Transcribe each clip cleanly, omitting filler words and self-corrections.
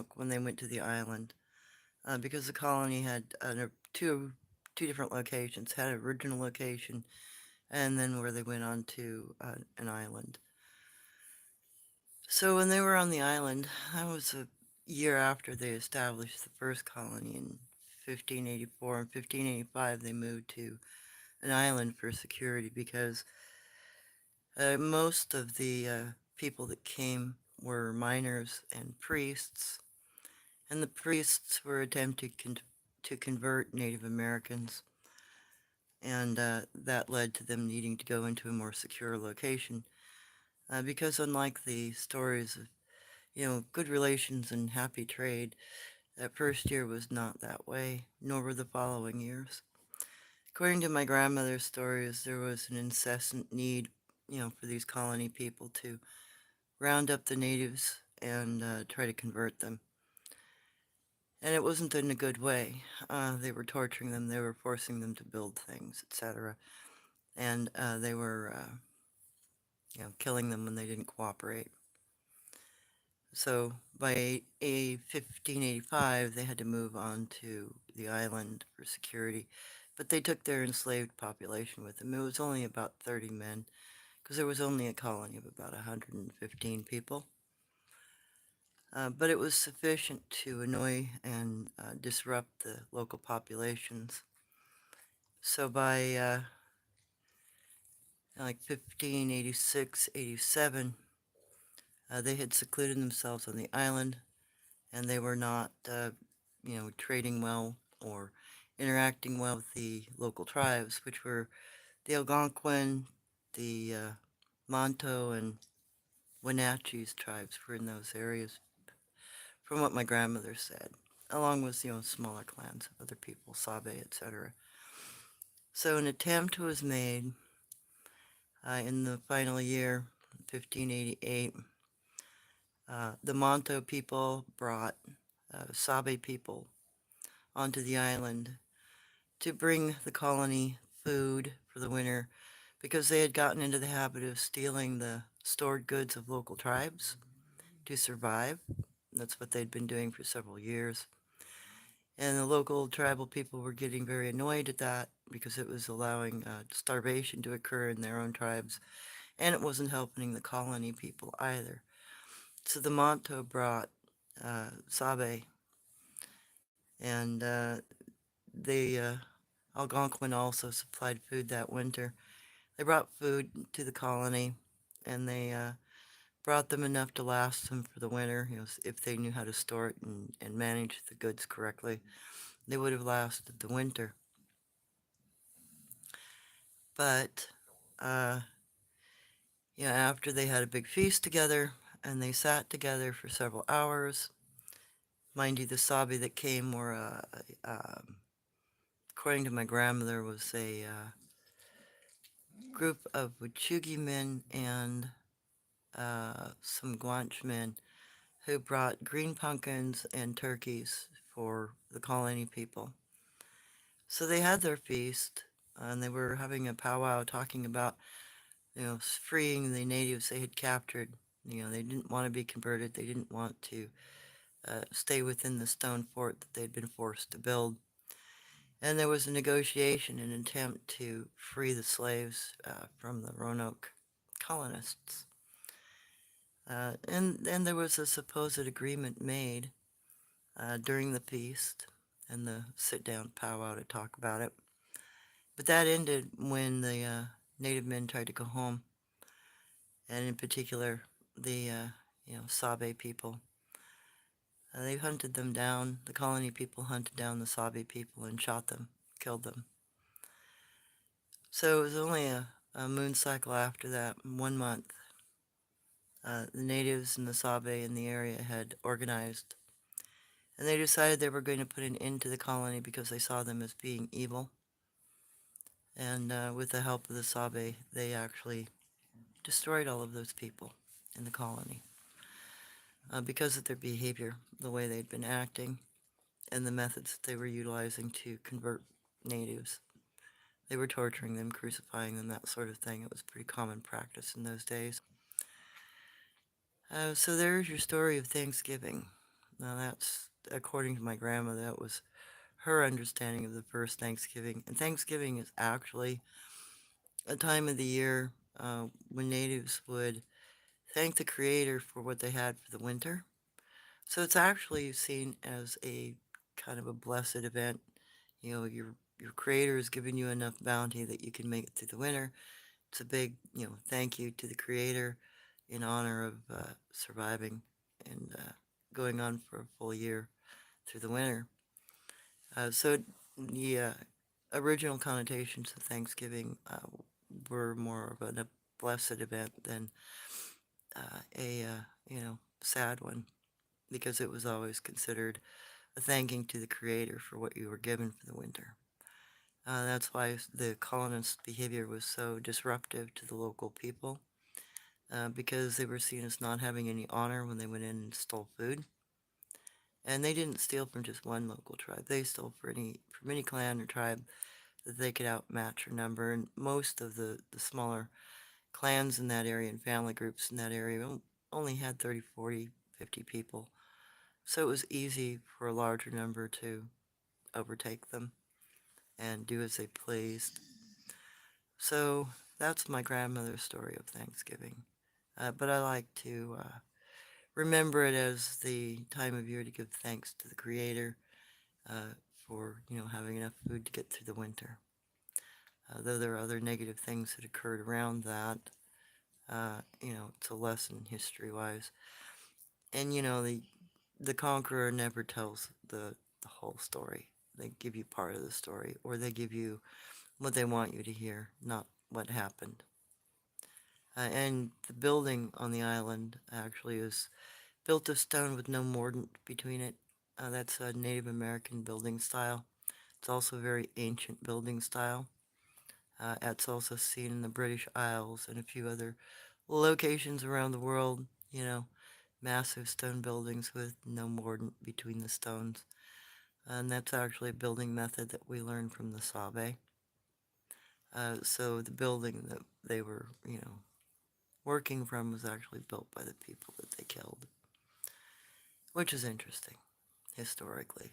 Roanoke when they went to the island, because the colony had two different locations, had an original location, and then where they went on to an island. So when they were on the island, that was a year after they established the first colony in 1584. In 1585, they moved to an island for security because most of the people that came were miners and priests, and the priests were attempting to convert Native Americans, and that led to them needing to go into a more secure location. Because unlike the stories of, good relations and happy trade, that first year was not that way, nor were the following years. According to my grandmother's stories, there was an incessant need, for these colony people to round up the natives and try to convert them. And it wasn't in a good way. They were torturing them, they were forcing them to build things, etc. And they were, killing them when they didn't cooperate. So by 1585, they had to move on to the island for security. But they took their enslaved population with them. It was only about 30 men, because there was only a colony of about 115 people. But it was sufficient to annoy and disrupt the local populations. So by like 1586, 87, they had secluded themselves on the island, and they were not, trading well or interacting well with the local tribes, which were the Algonquin, the Monto, and Wenatchee's tribes were in those areas, from what my grandmother said, along with, smaller clans of other people, Sabe, etc. So an attempt was made in the final year, 1588. The Monto people brought Sabe people onto the island to bring the colony food for the winter because they had gotten into the habit of stealing the stored goods of local tribes to survive. That's what they'd been doing for several years. And the local tribal people were getting very annoyed at that because it was allowing starvation to occur in their own tribes, and it wasn't helping the colony people either. So the Monto brought Sabe, and the Algonquin also supplied food that winter. They brought food to the colony, and they brought them enough to last them for the winter. If they knew how to store it and manage the goods correctly, they would have lasted the winter. But, after they had a big feast together, and they sat together for several hours, mind you, the Sabe that came were, according to my grandmother, was a group of Wichugi men and some Guanche men who brought green pumpkins and turkeys for the colony people. So they had their feast, and they were having a powwow talking about, freeing the natives they had captured. They didn't want to be converted. They didn't want to stay within the stone fort that they'd been forced to build. And there was a negotiation, an attempt to free the slaves from the Roanoke colonists. And there was a supposed agreement made during the feast and the sit-down powwow to talk about it. But that ended when the native men tried to go home, and in particular, the, Sabe people. They hunted them down. The colony people hunted down the Sabe people and shot them, killed them. So it was only a moon cycle after that, 1 month. The natives and the Sabe in the area had organized, and they decided they were going to put an end to the colony because they saw them as being evil. And with the help of the Sabe, they actually destroyed all of those people in the colony because of their behavior, the way they'd been acting, and the methods that they were utilizing to convert natives. They were torturing them, crucifying them, that sort of thing. It was pretty common practice in those days. So there's your story of Thanksgiving. Now that's, according to my grandma, that was her understanding of the first Thanksgiving. And Thanksgiving is actually a time of the year when natives would thank the Creator for what they had for the winter. So it's actually seen as a kind of a blessed event. You know, your Creator has given you enough bounty that you can make it through the winter. It's a big, thank you to the Creator in honor of surviving and going on for a full year through the winter. So the original connotations of Thanksgiving were more of a blessed event than a sad one, because it was always considered a thanking to the Creator for what you were given for the winter. That's why the colonists' behavior was so disruptive to the local people, because they were seen as not having any honor when they went in and stole food. And they didn't steal from just one local tribe. They stole from any clan or tribe that they could outmatch or number. And most of the smaller clans in that area and family groups in that area only had 30, 40, 50 people. So it was easy for a larger number to overtake them and do as they pleased. So that's my grandmother's story of Thanksgiving. But I like to remember it as the time of year to give thanks to the Creator uh, for, having enough food to get through the winter. Though there are other negative things that occurred around that, it's a lesson history-wise. And, the conqueror never tells the whole story. They give you part of the story, or they give you what they want you to hear, not what happened. And the building on the island actually is built of stone with no mordant between it. That's a Native American building style. It's also a very ancient building style. It's also seen in the British Isles and a few other locations around the world, massive stone buildings with no mordant between the stones. And that's actually a building method that we learned from the Sabe. So the building that they were, working from was actually built by the people that they killed, which is interesting historically.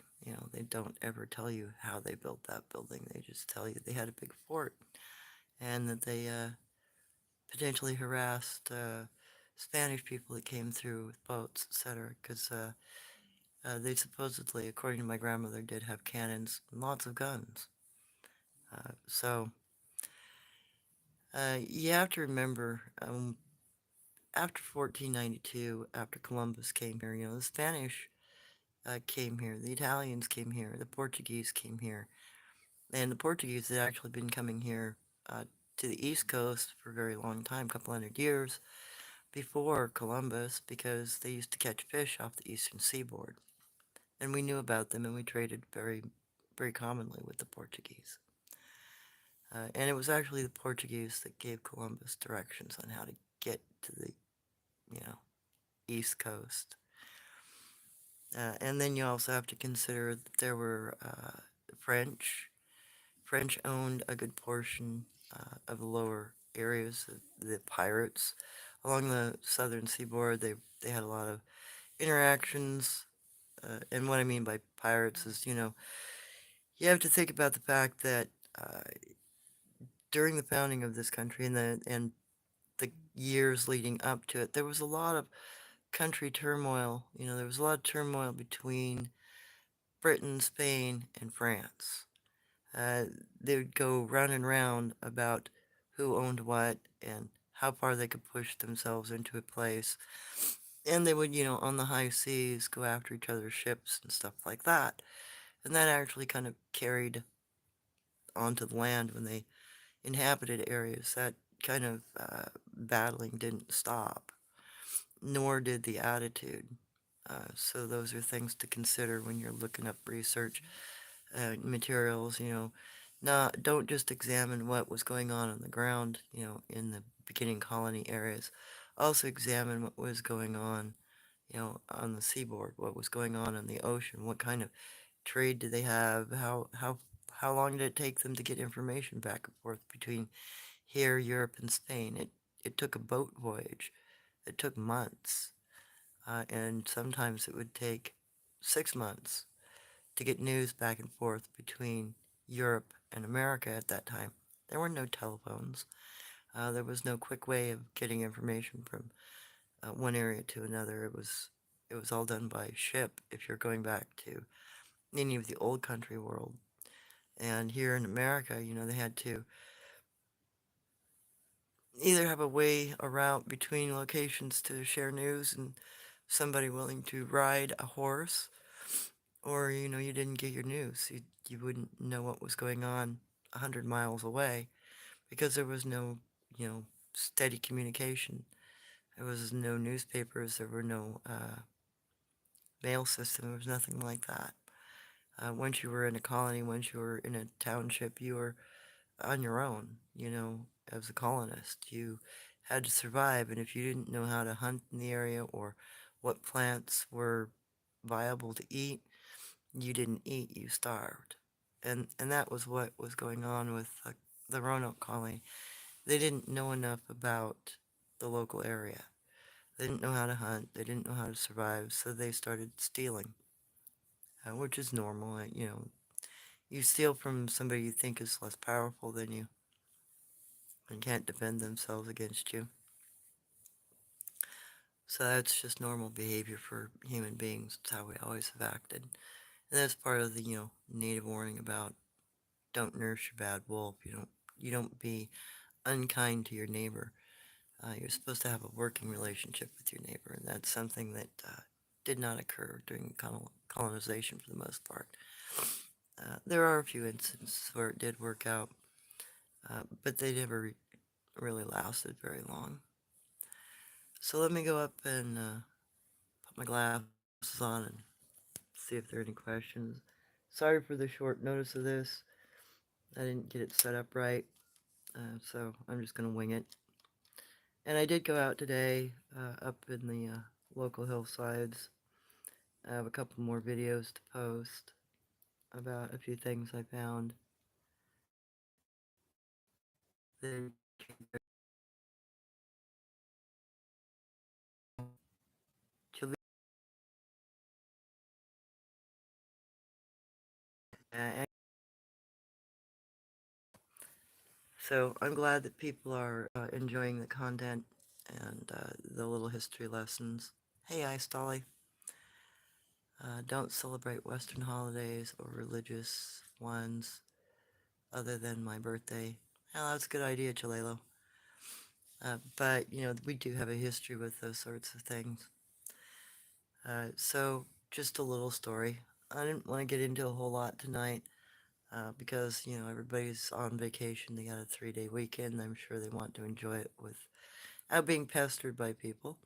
They don't ever tell you how they built that building. They just tell you they had a big fort and that they potentially harassed Spanish people that came through with boats, etc. Because they supposedly, according to my grandmother, did have cannons and lots of guns. So you have to remember, after 1492, after Columbus came here, the Spanish came here, the Italians came here, the Portuguese came here, and the Portuguese had actually been coming here to the East Coast for a very long time, a couple hundred years before Columbus, because they used to catch fish off the eastern seaboard. And we knew about them, and we traded very, very commonly with the Portuguese. And it was actually the Portuguese that gave Columbus directions on how to get to the, you know, East Coast. And then you also have to consider that there were French. French owned a good portion of the lower areas. The pirates along the southern seaboard, they had a lot of interactions. And what I mean by pirates is, you have to think about the fact that uh, during the founding of this country and the years leading up to it, there was a lot of country turmoil. There was a lot of turmoil between Britain, Spain, and France. Uh, they would go round and round about who owned what and how far they could push themselves into a place. And they would, on the high seas, go after each other's ships and stuff like that. And that actually kind of carried onto the land when they inhabited areas. That kind of battling didn't stop, nor did the attitude. So those are things to consider when you're looking up research materials. Don't just examine what was going on the ground, in the beginning colony areas. Also examine what was going on the seaboard, what was going on in the ocean, what kind of trade did they have, how long did it take them to get information back and forth between here, Europe, and Spain. It took a boat voyage. It took months, and sometimes it would take 6 months to get news back and forth between Europe and America at that time. There were no telephones. There was no quick way of getting information from one area to another. It was all done by ship if you're going back to any of the old country world. And here in America, they had to either have a way, a route between locations to share news and somebody willing to ride a horse, or, you didn't get your news. You wouldn't know what was going on 100 miles away because there was no, steady communication. There was no newspapers, there were no mail system, there was nothing like that. Once you were in a colony, once you were in a township, you were on your own, as a colonist. You had to survive, and if you didn't know how to hunt in the area or what plants were viable to eat, you didn't eat, you starved. And that was what was going on with the Roanoke colony. They didn't know enough about the local area. They didn't know how to hunt, they didn't know how to survive, so they started stealing, which is normal. You steal from somebody you think is less powerful than you and can't defend themselves against you. So that's just normal behavior for human beings. It's how we always have acted. And that's part of the, native warning about don't nurse your bad wolf. You don't be unkind to your neighbor. You're supposed to have a working relationship with your neighbor, and that's something that did not occur during colonization for the most part. There are a few instances where it did work out, but they never really lasted very long. So let me go up and put my glasses on and see if there are any questions. Sorry for the short notice of this. I didn't get it set up right, so I'm just going to wing it. And I did go out today up in the local hillsides. I have a couple more videos to post about a few things I found. Then so I'm glad that people are enjoying the content and the little history lessons. Hey, Ice Dolly. Don't celebrate Western holidays or religious ones other than my birthday. Well, that's a good idea, Jalelo. But, we do have a history with those sorts of things. So, just a little story. I didn't want to get into a whole lot tonight because, everybody's on vacation. They got a 3-day weekend. I'm sure they want to enjoy it without being pestered by people.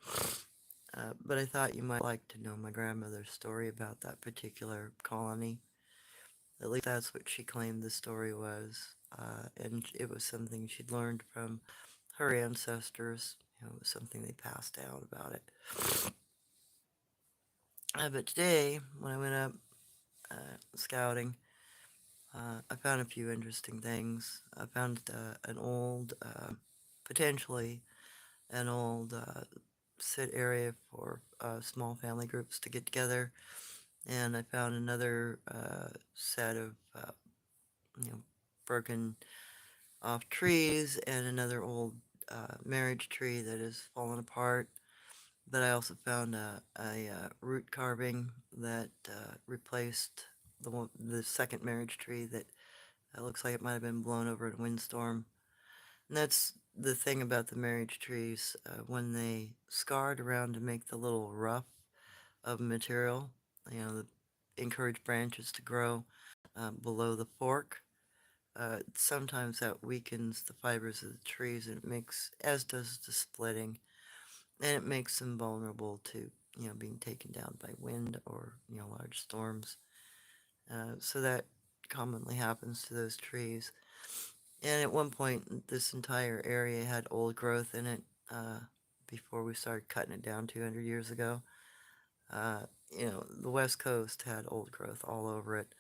But I thought you might like to know my grandmother's story about that particular colony. At least that's what she claimed the story was. And it was something she'd learned from her ancestors. It was something they passed down about it. But today, when I went up scouting, I found a few interesting things. I found potentially an old sit area for small family groups to get together. And I found another set of, broken off trees and another old marriage tree that has fallen apart. But I also found a root carving that replaced the second marriage tree that looks like it might have been blown over in a windstorm. And that's the thing about the marriage trees. When they scarred around to make the little rough of material, the encourage branches to grow below the fork. Sometimes that weakens the fibers of the trees, and it makes, as does the splitting, and it makes them vulnerable to, being taken down by wind or, large storms. So that commonly happens to those trees. And at one point, this entire area had old growth in it before we started cutting it down 200 years ago. Uh, the West Coast had old growth all over it.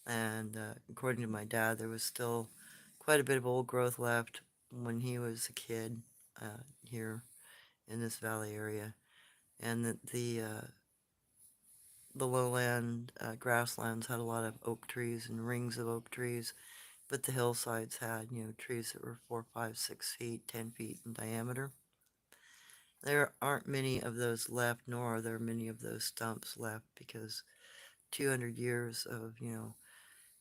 And according to my dad, there was still quite a bit of old growth left when he was a kid here in this valley area. And that the lowland grasslands had a lot of oak trees and rings of oak trees, but the hillsides had, trees that were 4, 5, 6 feet, 10 feet in diameter. There aren't many of those left, nor are there many of those stumps left because 200 years of,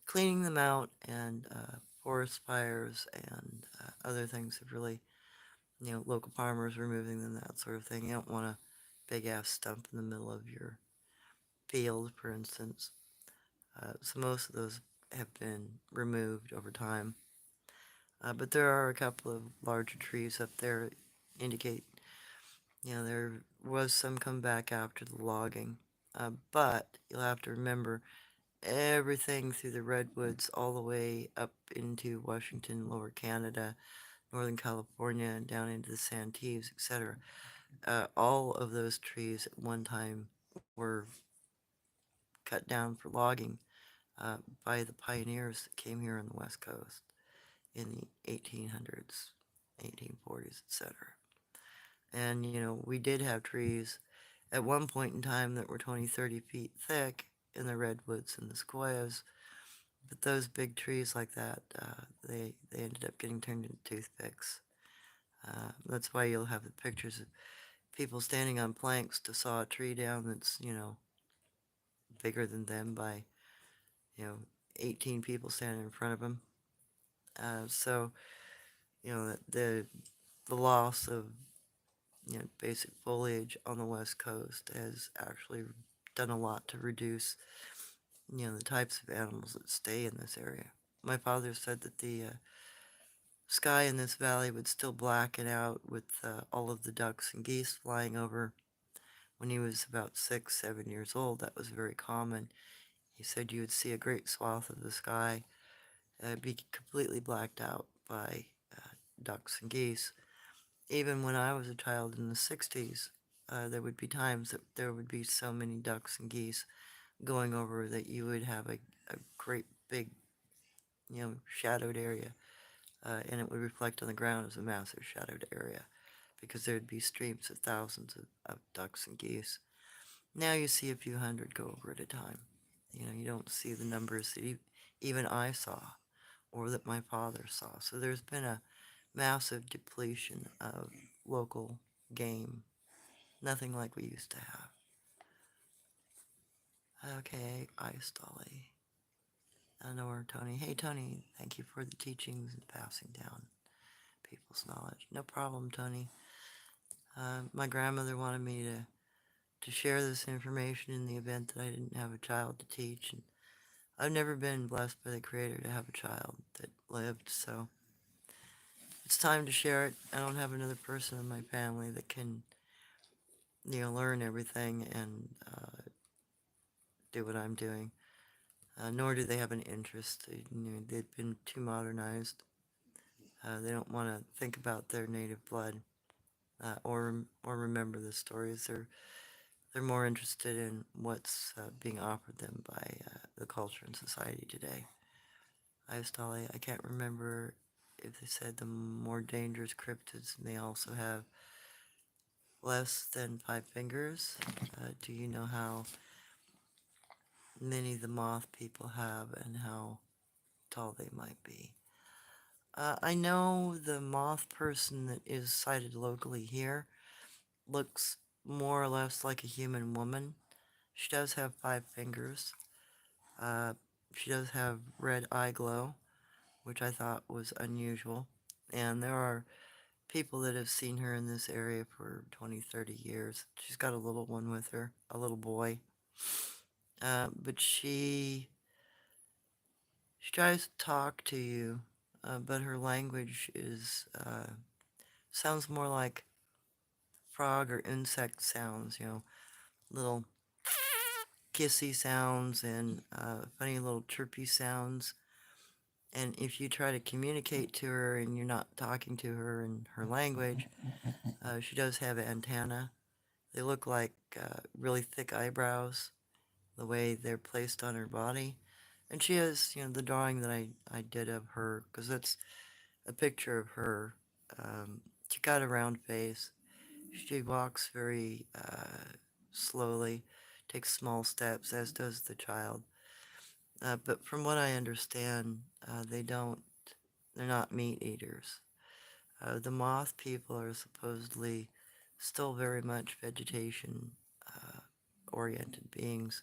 cleaning them out and forest fires and other things have really, local farmers removing them, that sort of thing. You don't want a big ass stump in the middle of your field, for instance. So most of those have been removed over time. But there are a couple of larger trees up there that indicate, there was some come back after the logging. But you'll have to remember everything through the redwoods all the way up into Washington, Lower Canada, Northern California, and down into the Santee, etc. All of those trees at one time were cut down for logging uh, by the pioneers that came here on the West Coast in the 1800s, 1840s, etc. And, we did have trees at one point in time that were 20, 30 feet thick in the redwoods and the sequoias. But those big trees like that, they ended up getting turned into toothpicks. That's why you'll have the pictures of people standing on planks to saw a tree down that's, bigger than them by, you know, 18 people standing in front of them. So, the loss of, basic foliage on the West Coast has actually done a lot to reduce, the types of animals that stay in this area. My father said that the sky in this valley would still blacken out with all of the ducks and geese flying over when he was about 6, 7 years old. That was very common. He said you would see a great swath of the sky be completely blacked out by ducks and geese. Even when I was a child in the 60s, there would be times that there would be so many ducks and geese going over that you would have a great big, shadowed area, and it would reflect on the ground as a massive shadowed area because there'd be streams of thousands of ducks and geese. Now you see a few hundred go over at a time. You don't see the numbers that even I saw or that my father saw. So there's been a massive depletion of local game. Nothing like we used to have. Okay, Ice Dolly. Nor Tony. Hey, Tony, thank you for the teachings and passing down people's knowledge. No problem, Tony. My grandmother wanted me to share this information in the event that I didn't have a child to teach. And I've never been blessed by the Creator to have a child that lived, so it's time to share it. I don't have another person in my family that can, learn everything and do what I'm doing. Nor do they have an interest. They've been too modernized. They don't want to think about their native blood or remember the stories. They're more interested in what's being offered them by the culture and society today. I can't remember if they said the more dangerous cryptids may also have less than 5 fingers. Do you know how many the moth people have and how tall they might be? I know the moth person that is sighted locally here looks more or less like a human woman. She does have 5 fingers. Uh, she does have red eye glow, which I thought was unusual. And there are people that have seen her in this area for 20, 30 years. She's got a little one with her, a little boy. But she tries to talk to you, but her language sounds more like frog or insect sounds, little kissy sounds and funny little chirpy sounds. And if you try to communicate to her and you're not talking to her in her language, she does have antennae. They look like really thick eyebrows, the way they're placed on her body. And she has, the drawing that I did of her, because that's a picture of her. She got a round face. She walks very slowly, takes small steps, as does the child. But from what I understand, they're not meat eaters. The moth people are supposedly still very much vegetation uh, oriented beings,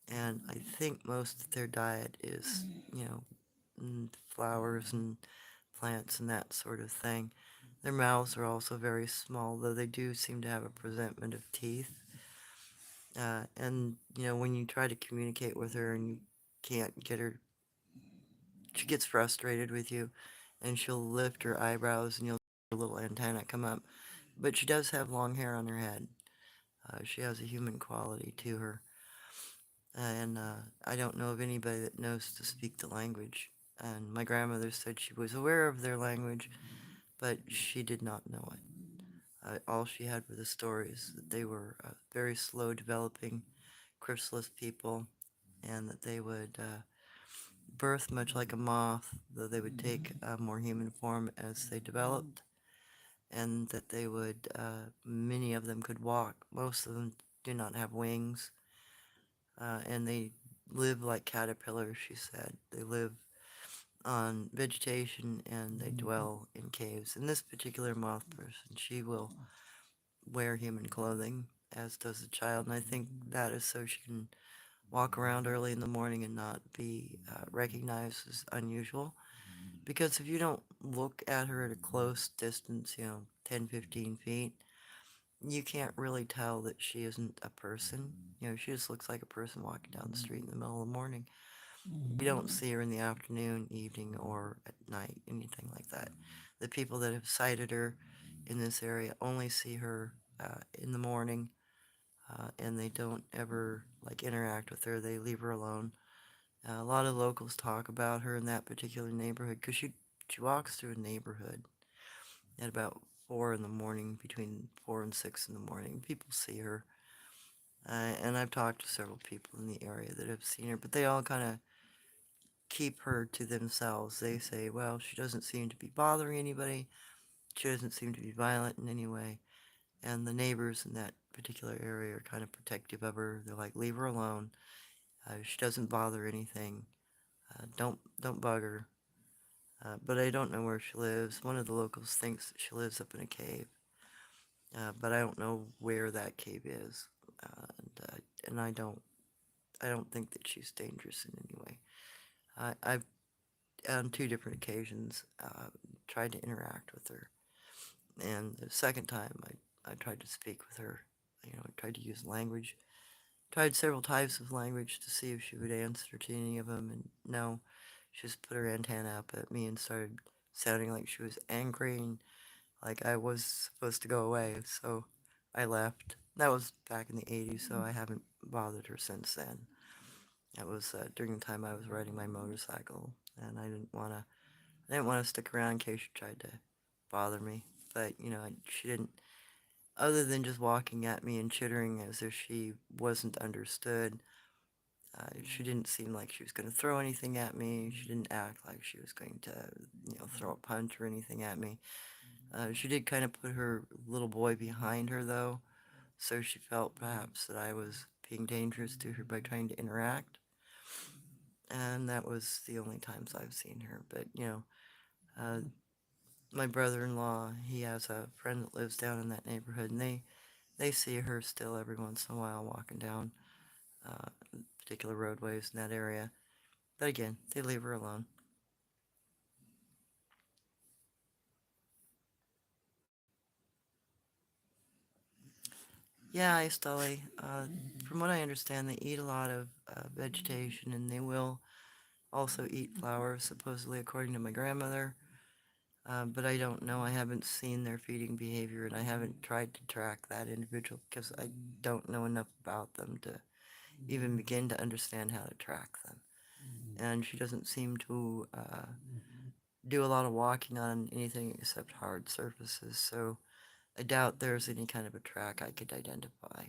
and I think most of their diet is, you know, flowers and plants and that sort of thing. Their mouths are also very small, though they do seem to have a presentment of teeth. And, you know, when you try to communicate with her and you can't get her, she gets frustrated with you and she'll lift her eyebrows and you'll see her little antenna come up. But she does have long hair on her head. She has a human quality to her. And I don't know of anybody that knows to speak the language. And my grandmother said she was aware of their language, but she did not know it. All she had were the stories that they were very slow developing chrysalis people, and that they would birth much like a moth, though they would take a more human form as they developed, and that they would, many of them could walk. Most of them do not have wings, and they live like caterpillars, she said. They live on vegetation and they dwell in caves. And this particular moth person, she will wear human clothing, as does the child, and I think that is so she can walk around early in the morning and not be recognized as unusual. Because if you don't look at her at a close distance, you know, 10, 15 feet, you can't really tell that she isn't a person. You know, she just looks like a person walking down the street in the middle of the morning. You don't see her in the afternoon, evening, or at night, anything like that. The people that have sighted her in this area only see her in the morning, and they don't ever like interact with her. They leave her alone. A lot of locals talk about her in that particular neighborhood because she walks through a neighborhood at about 4 in the morning, between 4 and 6 in the morning. People see her, and I've talked to several people in the area that have seen her, but they all kind of keep her to themselves. They say, well, she doesn't seem to be bothering anybody. She doesn't seem to be violent in any way. And the neighbors in that particular area are kind of protective of her. They're like, leave her alone. She doesn't bother anything. Don't bug her. But I don't know where she lives. One of the locals thinks that she lives up in a cave, but I don't know where that cave is. And I don't think that she's dangerous in any way. I've on 2 different occasions tried to interact with her, and the second time I tried to speak with her. You know, I tried to use language. Tried several types of language to see if she would answer to any of them, and no, she just put her antenna up at me and started sounding like she was angry and like I was supposed to go away, so I left. That was back in the 80s, so I haven't bothered her since then. That was during the time I was riding my motorcycle, and I didn't want to stick around in case she tried to bother me. But, you know, she didn't, other than just walking at me and chittering as if she wasn't understood, she didn't seem like she was going to throw anything at me. She didn't act like she was going to, you know, throw a punch or anything at me. She did kind of put her little boy behind her, though, so she felt perhaps that I was being dangerous to her by trying to interact. And that was the only times I've seen her. But, you know, uh, my brother-in-law, he has a friend that lives down in that neighborhood, and they see her still every once in a while walking down uh, particular roadways in that area. But again, they leave her alone. Yeah, I Stolly. From what I understand, they eat a lot of vegetation, and they will also eat flowers, supposedly according to my grandmother. But I don't know. I haven't seen their feeding behavior, and I haven't tried to track that individual because I don't know enough about them to even begin to understand how to track them. And she doesn't seem to do a lot of walking on anything except hard surfaces, so I doubt there's any kind of a track I could identify.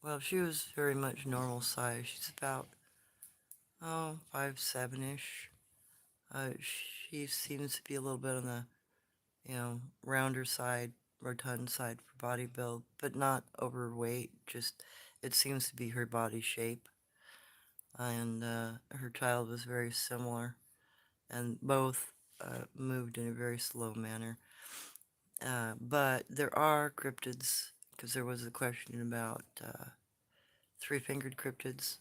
Well, she was very much normal size. She's about Oh, 5'7" ish. She seems to be a little bit on the, rounder side, rotund side for body build, but not overweight. Just it seems to be her body shape. And her child was very similar, and both moved in a very slow manner. But there are cryptids, because there was a question about three-fingered cryptids.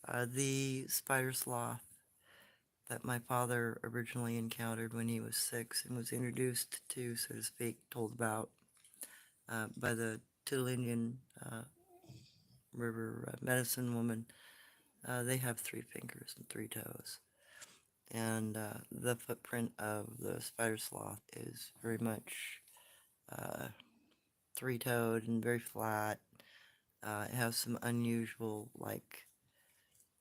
The spider sloth that my father originally encountered when he was 6 and was introduced to, so to speak, told about by the Indian river medicine woman. They have 3 fingers and 3 toes. And the footprint of the spider sloth is very much uh, 3-toed and very flat. It has some unusual, like,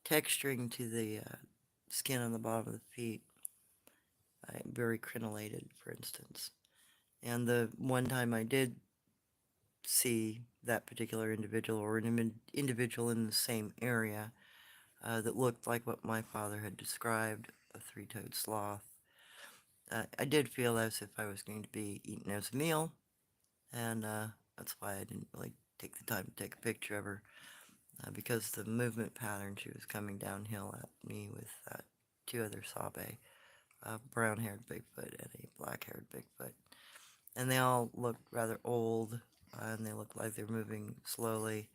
texturing to the skin on the bottom of the feet. Very crenellated, for instance. And the one time I did see that particular individual, or an individual in the same area, that looked like what my father had described, a 3-toed sloth, I did feel as if I was going to be eaten as a meal, and that's why I didn't really take the time to take a picture of her, because the movement pattern, she was coming downhill at me with 2 other Sabe, a brown-haired Bigfoot and a black-haired Bigfoot. And they all looked rather old, and they looked like they were moving slowly,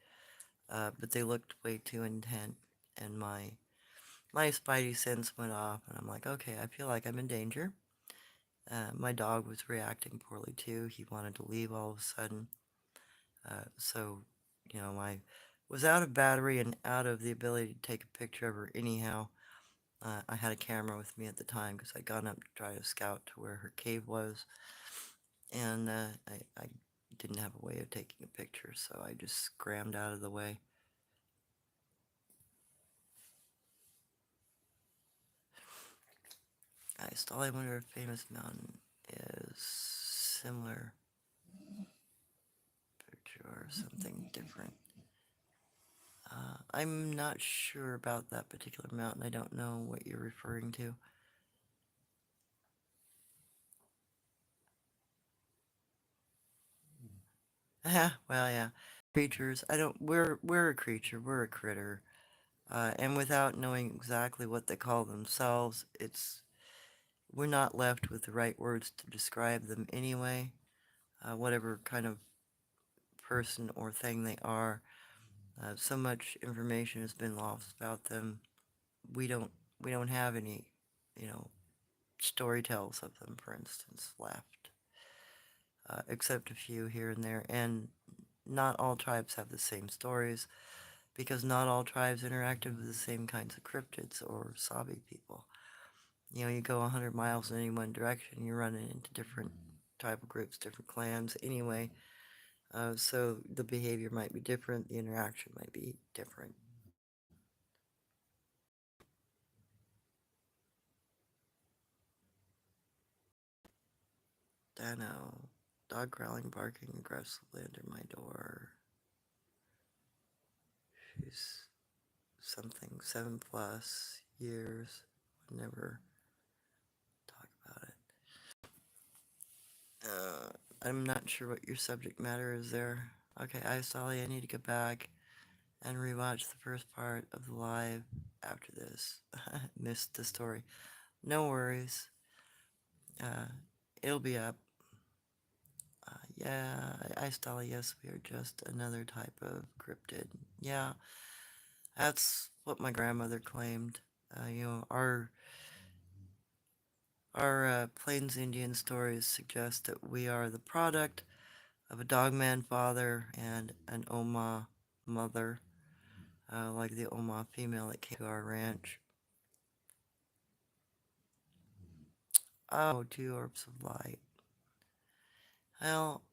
but they looked way too intent, and my spidey sense went off, and I'm like, okay, I feel like I'm in danger. My dog was reacting poorly too. He wanted to leave all of a sudden. So, I was out of battery and out of the ability to take a picture of her anyhow. I had a camera with me at the time because I'd gone up to try to scout to where her cave was. And I didn't have a way of taking a picture, so I just scrammed out of the way. I still wonder if Famous Mountain is similar picture or something different. I'm not sure about that particular mountain. I don't know what you're referring to. Well, yeah. Creatures. I don't. We're a creature. We're a critter. And without knowing exactly what they call themselves, we're not left with the right words to describe them anyway. Whatever kind of person or thing they are, so much information has been lost about them. We don't we don't have any, you know, story tells of them, for instance, left, except a few here and there. And not all tribes have the same stories, because not all tribes interacted with the same kinds of cryptids or Sabe people. You go 100 miles in any one direction, you're running into different tribal groups, different clans anyway. So the behavior might be different, the interaction might be different. Dano, dog growling, barking aggressively under my door. She's something 7+ years. Would never talk about it. I'm not sure what your subject matter is there. Okay, Sally, I need to go back and rewatch the first part of the live after this. Missed the story. No worries. Uh, it'll be up. Yeah, Sally, yes, we are just another type of cryptid. Yeah, that's what my grandmother claimed. Our Plains Indian stories suggest that we are the product of a dogman father and an Oma mother, like the Oma female that came to our ranch. Oh, 2 orbs of light. Well,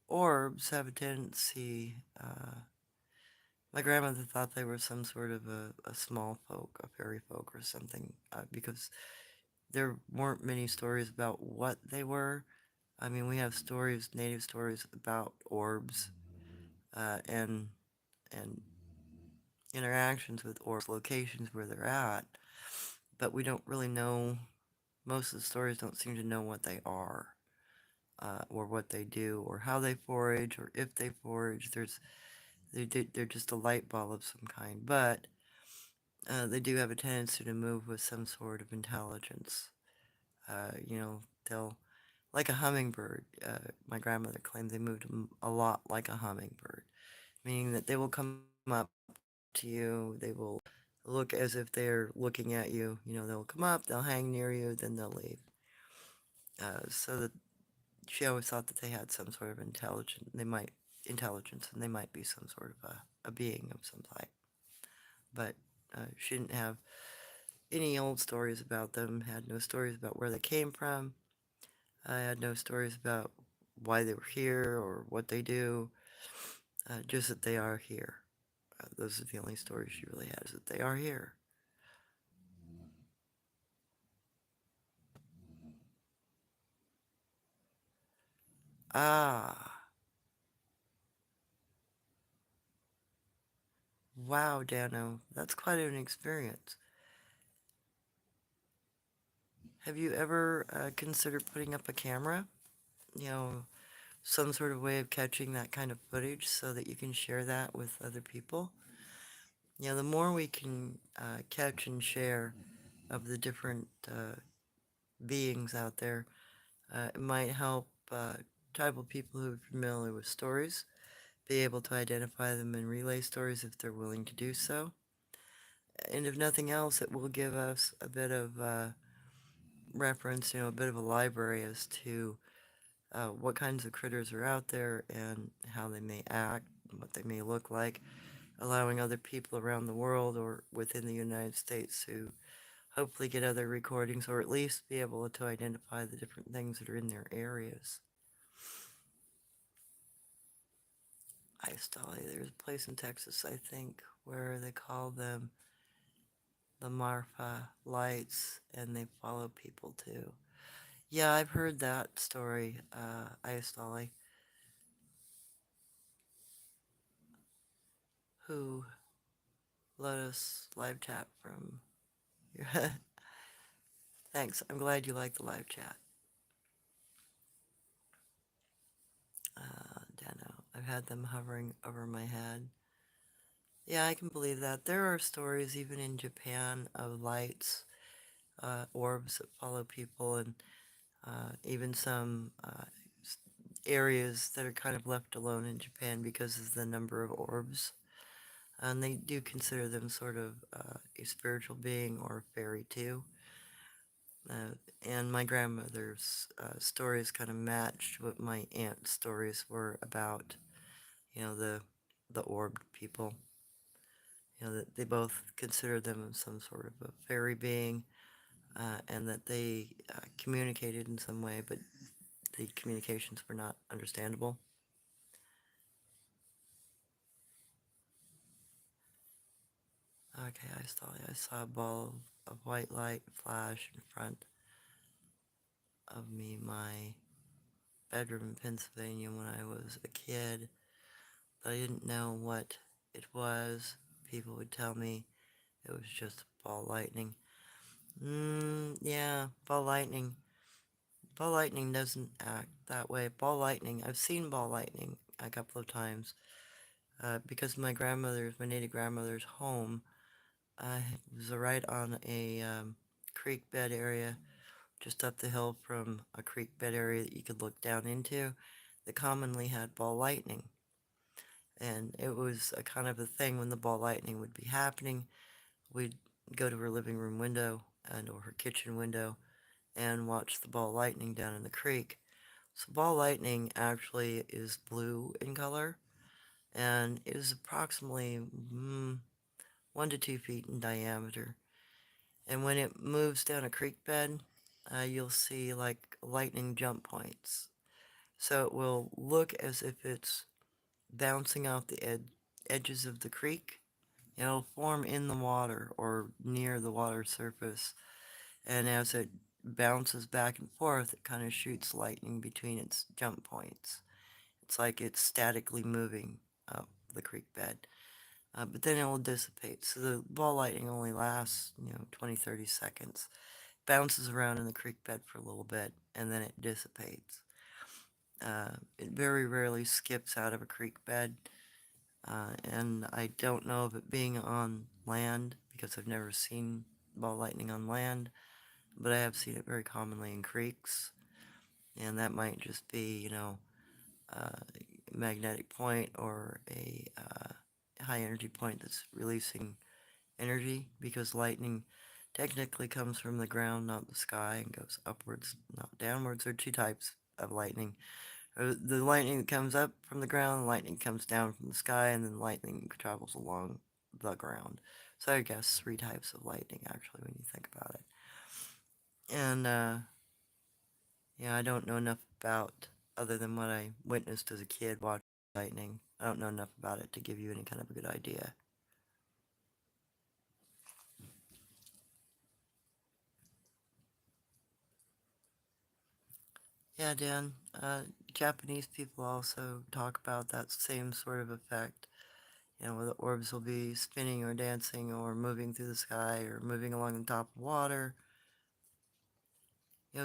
orbs have a tendency. My grandmother thought they were some sort of a small folk, a fairy folk or something, because there weren't many stories about what they were. I mean, we have stories, native stories about orbs, and interactions with or locations where they're at, but we don't really know. Most of the stories don't seem to know what they are, or what they do, or how they forage, or if they forage. They're just a light ball of some kind, but they do have a tendency to move with some sort of intelligence. They'll like a hummingbird. My grandmother claimed they moved a lot like a hummingbird, meaning that they will come up to you. They will look as if they're looking at you. They'll come up, they'll hang near you, then they'll leave. So that she always thought that they had some sort of intelligence, and they might be some sort of a being of some type. But she didn't have any old stories about them. Had no stories about where they came from. I had no stories about why they were here or what they do. Just that they are here. Those are the only stories she really has, that they are here. Ah, wow, Dano, that's quite an experience. Have you ever considered putting up a camera? You know, some sort of way of catching that kind of footage so that you can share that with other people? The more we can catch and share of the different beings out there, it might help tribal people who are familiar with stories be able to identify them and relay stories if they're willing to do so. And if nothing else, it will give us a bit of reference, a bit of a library as to what kinds of critters are out there and how they may act, what they may look like, allowing other people around the world or within the United States to hopefully get other recordings or at least be able to identify the different things that are in their areas. There's a place in Texas, I think, where they call them the Marfa lights, and they follow people too. Yeah, I've heard that story, Ayastali, who let us live chat from your Thanks, I'm glad you like the live chat. Dano, I've had them hovering over my head. Yeah, I can believe that. There are stories even in Japan of lights, orbs that follow people, and even some areas that are kind of left alone in Japan because of the number of orbs. And they do consider them sort of a spiritual being or a fairy too. Uh, and my grandmother's stories kind of matched what my aunt's stories were about, the orbed people. That they both considered them as some sort of a fairy being, and that they communicated in some way, but the communications were not understandable. Okay, I saw a ball of white light flash in front of me, my bedroom in Pennsylvania when I was a kid, but I didn't know what it was. People would tell me it was just ball lightning. Yeah, ball lightning. Ball lightning doesn't act that way. Ball lightning, I've seen ball lightning a couple of times, because my native grandmother's home was right on a creek bed area just up the hill from a creek bed area that you could look down into that commonly had ball lightning. And it was a kind of a thing when the ball lightning would be happening. We'd go to her living room window and or her kitchen window and watch the ball lightning down in the creek. So ball lightning actually is blue in color and is approximately 1 to 2 feet in diameter. And when it moves down a creek bed, you'll see like lightning jump points. So it will look as if it's bouncing off the edges of the creek. It'll form in the water or near the water surface. And as it bounces back and forth, it kind of shoots lightning between its jump points. It's like it's statically moving up the creek bed. but then it will dissipate. So the ball lightning only lasts, 20, 30 seconds, bounces around in the creek bed for a little bit, and then it dissipates. It very rarely skips out of a creek bed, and I don't know of it being on land because I've never seen ball lightning on land, but I have seen it very commonly in creeks, and that might just be, a magnetic point or a high energy point that's releasing energy because lightning technically comes from the ground, not the sky, and goes upwards, not downwards. There are two types of lightning. The lightning that comes up from the ground, the lightning comes down from the sky, and then lightning travels along the ground. So I guess three types of lightning, actually, when you think about it. And, yeah, I don't know enough about, other than what I witnessed as a kid watching lightning, I don't know enough about it to give you any kind of a good idea. Yeah, Dan, Japanese people also talk about that same sort of effect, where the orbs will be spinning or dancing or moving through the sky or moving along the top of water.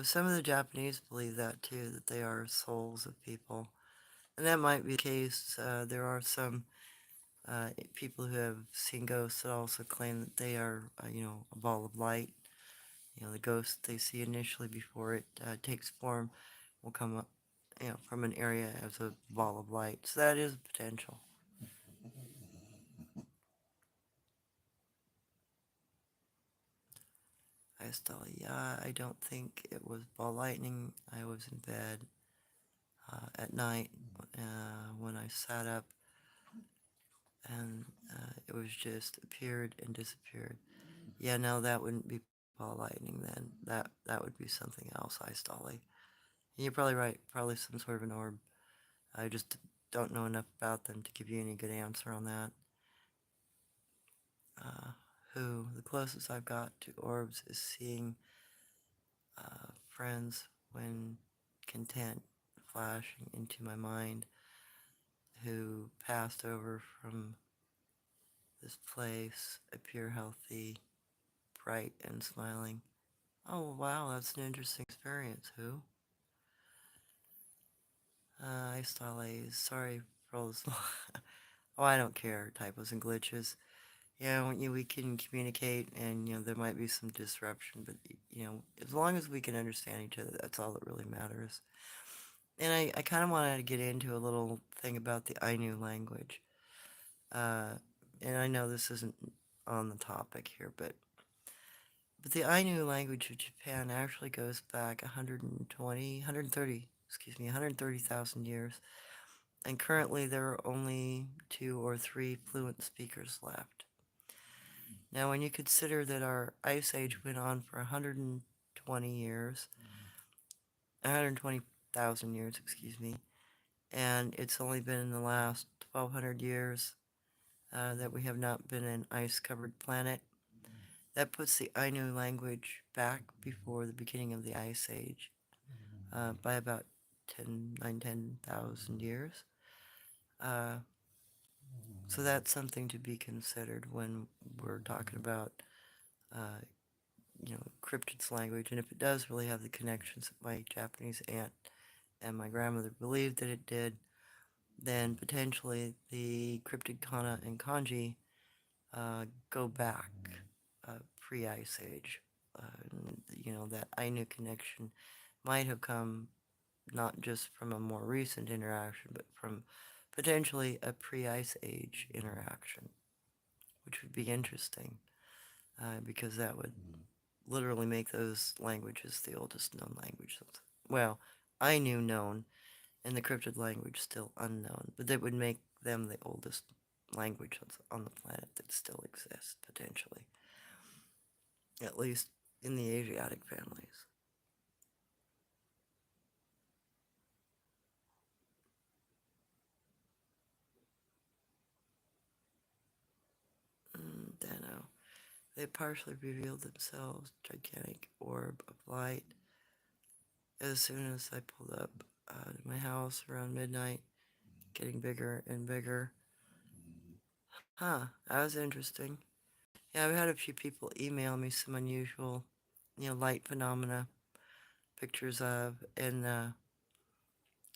Some of the Japanese believe that too, that they are souls of people. And that might be the case. There are some people who have seen ghosts that also claim that they are, a ball of light. The ghost they see initially before it takes form will come up, from an area as a ball of light. So that is a potential. I still, yeah, I don't think it was ball lightning. I was in bed at night when I sat up, and it was just appeared and disappeared. Yeah, no, that wouldn't be ball lightning then. That would be something else, I Stolly. You're probably right. Probably some sort of an orb. I just don't know enough about them to give you any good answer on that. Uh, the closest I've got to orbs is seeing friends when content flashing into my mind who passed over from this place, appear healthy, bright, and smiling. Oh, wow, that's an interesting experience. Who? I Stolly. Sorry for all this. Oh, I don't care. Typos and glitches. Yeah, we can communicate, and there might be some disruption, but as long as we can understand each other, that's all that really matters. And I kind of wanted to get into a little thing about the Ainu language. Uh, and I know this isn't on the topic here, but the Ainu language of Japan actually goes back 130, excuse me, 130,000 years. And currently there are only 2 or 3 fluent speakers left. Now, when you consider that our ice age went on for 120 years, 120,000 years, excuse me, and it's only been in the last 1,200 years that we have not been an ice-covered planet, that puts the Ainu language back before the beginning of the ice age by about 10,000 years. Uh, so that's something to be considered when we're talking about uh, cryptids language, and if it does really have the connections that my Japanese aunt and my grandmother believed that it did, then potentially the cryptid kana and kanji go back pre-ice age. That Ainu connection might have come not just from a more recent interaction, but from potentially a pre-ice age interaction, which would be interesting because that would literally make those languages the oldest known language. Well, I knew known, and the cryptid language still unknown, but that would make them the oldest language on the planet that still exists, potentially. At least in the Asiatic families. Dano. They partially revealed themselves, gigantic orb of light. As soon as I pulled up to my house around midnight, getting bigger and bigger. Huh, that was interesting. Yeah, I've had a few people email me some unusual, light phenomena, pictures of, and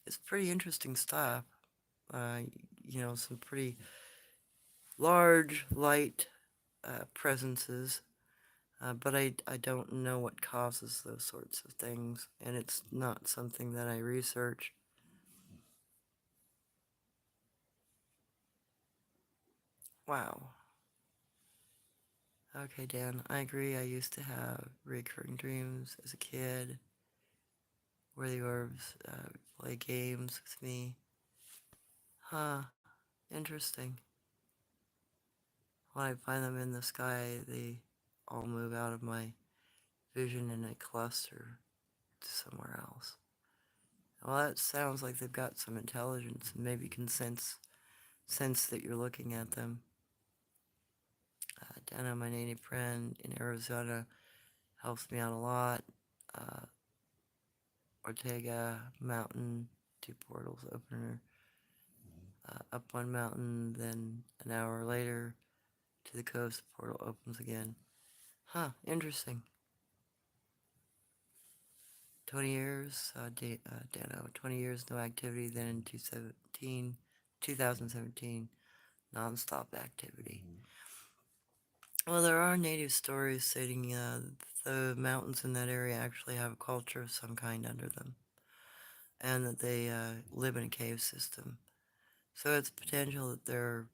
it's pretty interesting stuff. Uh, some pretty large light presences, but I don't know what causes those sorts of things, and it's not something that I research. Wow. Okay, Dan, I agree. I used to have recurring dreams as a kid where the orbs play games with me. Huh, interesting. When I find them in the sky, they all move out of my vision in a cluster to somewhere else. Well, that sounds like they've got some intelligence and maybe can sense that you're looking at them. Dana, my native friend in Arizona, helps me out a lot. Uh, Ortega Mountain, two portals opener. Up one mountain, then an hour later to the coast, the portal opens again. Huh, interesting. 20 years, Dano, 20 years, no activity. Then in 2017, non-stop activity. Well, there are native stories stating the mountains in that area actually have a culture of some kind under them, and that they live in a cave system. So it's potential that they're,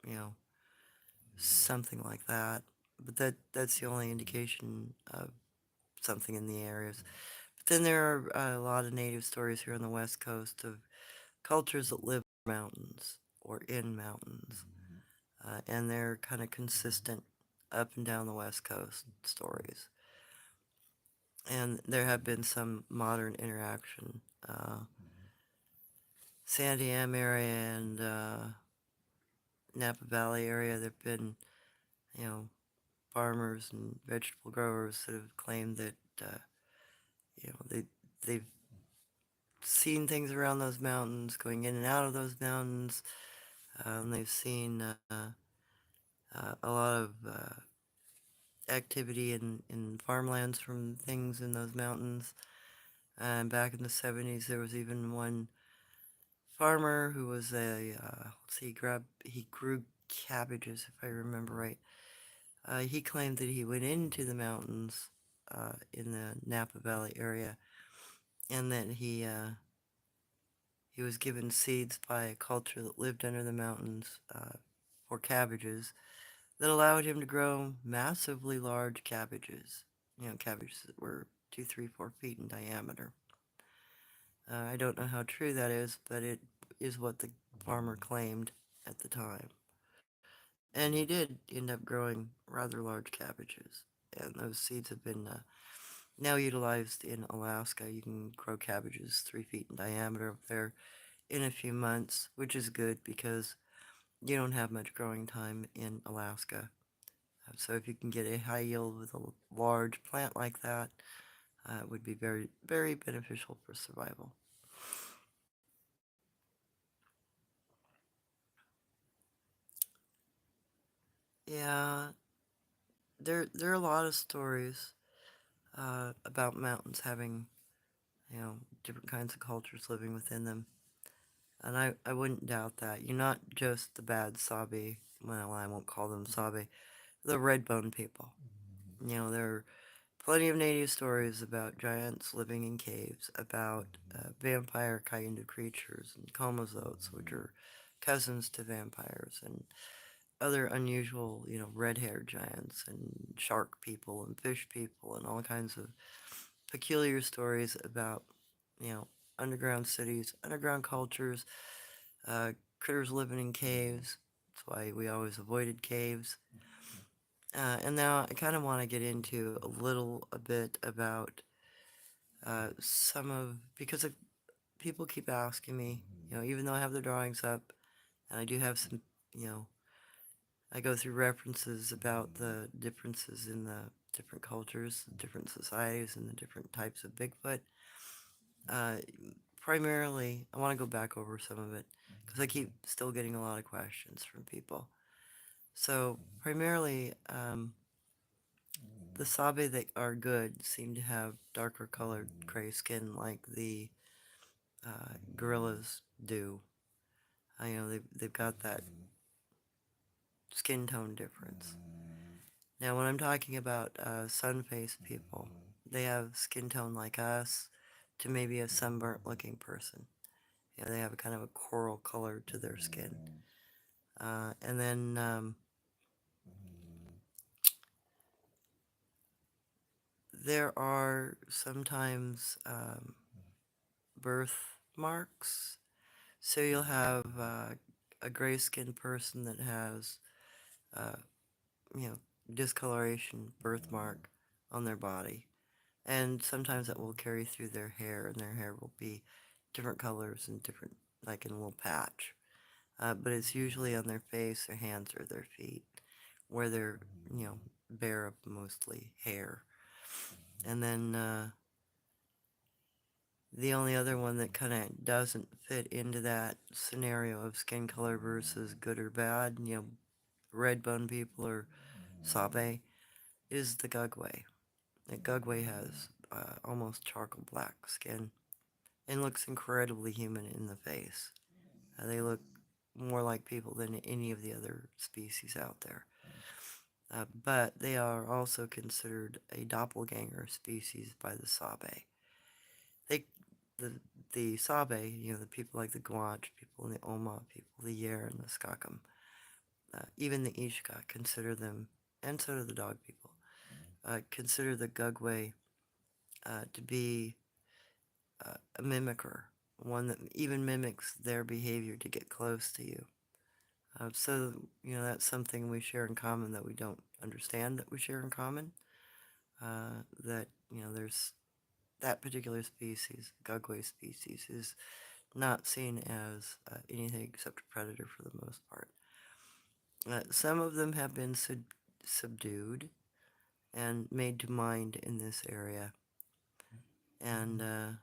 you know, something like that. But that's the only indication of something in the areas. But then there are a lot of native stories here on the west coast of cultures that live in mountains or in mountains, and they're kind of consistent up and down the west coast stories. And there have been some modern interaction. Sandy M area and Napa Valley area, there've been, you know, farmers and vegetable growers that have claimed that, they've seen things around those mountains, going in and out of those mountains. They've seen a lot of activity in farmlands from things in those mountains. And back in the 70s, there was even one farmer who was let's see, he grew cabbages, if I remember right. He claimed that he went into the mountains in the Napa Valley area, and that he was given seeds by a culture that lived under the mountains for cabbages that allowed him to grow massively large cabbages. Cabbages that were 2, 3, 4 feet in diameter. I don't know how true that is, but it is what the farmer claimed at the time. And he did end up growing rather large cabbages. And those seeds have been now utilized in Alaska. You can grow cabbages 3 feet in diameter up there in a few months, which is good because you don't have much growing time in Alaska. So if you can get a high yield with a large plant like that, it would be very, very beneficial for survival. Yeah, there are a lot of stories about mountains having, different kinds of cultures living within them. And I wouldn't doubt that. You're not just the bad Sabe, well, I won't call them Sabe, the red bone people. There are plenty of native stories about giants living in caves, about vampire kind of creatures, and comozotes, which are cousins to vampires, and other unusual, red-haired giants, and shark people, and fish people, and all kinds of peculiar stories about, you know, underground cities, underground cultures, critters living in caves. That's why we always avoided caves. And now I kind of want to get into a bit about because people keep asking me, even though I have the drawings up, and I do have some, you know, I go through references about the differences in the different cultures, the different societies, and the different types of Bigfoot. Uh, Primarily, I want to go back over some of it because I keep still getting a lot of questions from people. So primarily, the Sabe that are good seem to have darker colored gray skin like the gorillas do. They've got that skin tone difference. Now, when I'm talking about sun-faced people, they have skin tone like us to maybe a sunburnt looking person. They have a kind of a coral color to their skin. And then there are sometimes birthmarks. So you'll have a gray skinned person that has, uh, you know, discoloration birthmark on their body. And sometimes that will carry through their hair, and their hair will be different colors and different, like in a little patch. But it's usually on their face, their hands, or their feet, where they're, bare of mostly hair. And then the only other one that kind of doesn't fit into that scenario of skin color versus good or bad, red bone people or Sabe, is the Gugwe. The Gugwe has almost charcoal black skin and looks incredibly human in the face. They look more like people than any of the other species out there. But they are also considered a doppelganger species by the Sabe. They, the, the Sabe, the people like the Guanche, people in the Oma, people the Yer and the Skakam, even the Ishka consider them, and so do the dog people, consider the Gugwe to be a mimicker, one that even mimics their behavior to get close to you. So, that's something we share in common that we don't understand that we share in common. That, there's that particular species, Gugwe species, is not seen as anything except a predator for the most part. Some of them have been subdued and made to mind in this area. And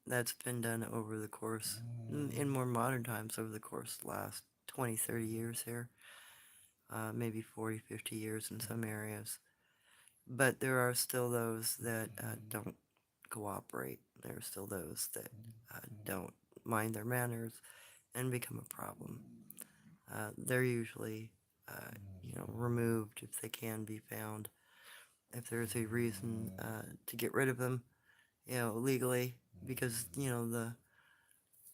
that's been done over the course, in more modern times, over the course of the last 20, 30 years here. Maybe 40, 50 years in some areas. But there are still those that don't cooperate. There are still those that don't mind their manners and become a problem. They're usually, removed if they can be found. If there's a reason to get rid of them, legally, because the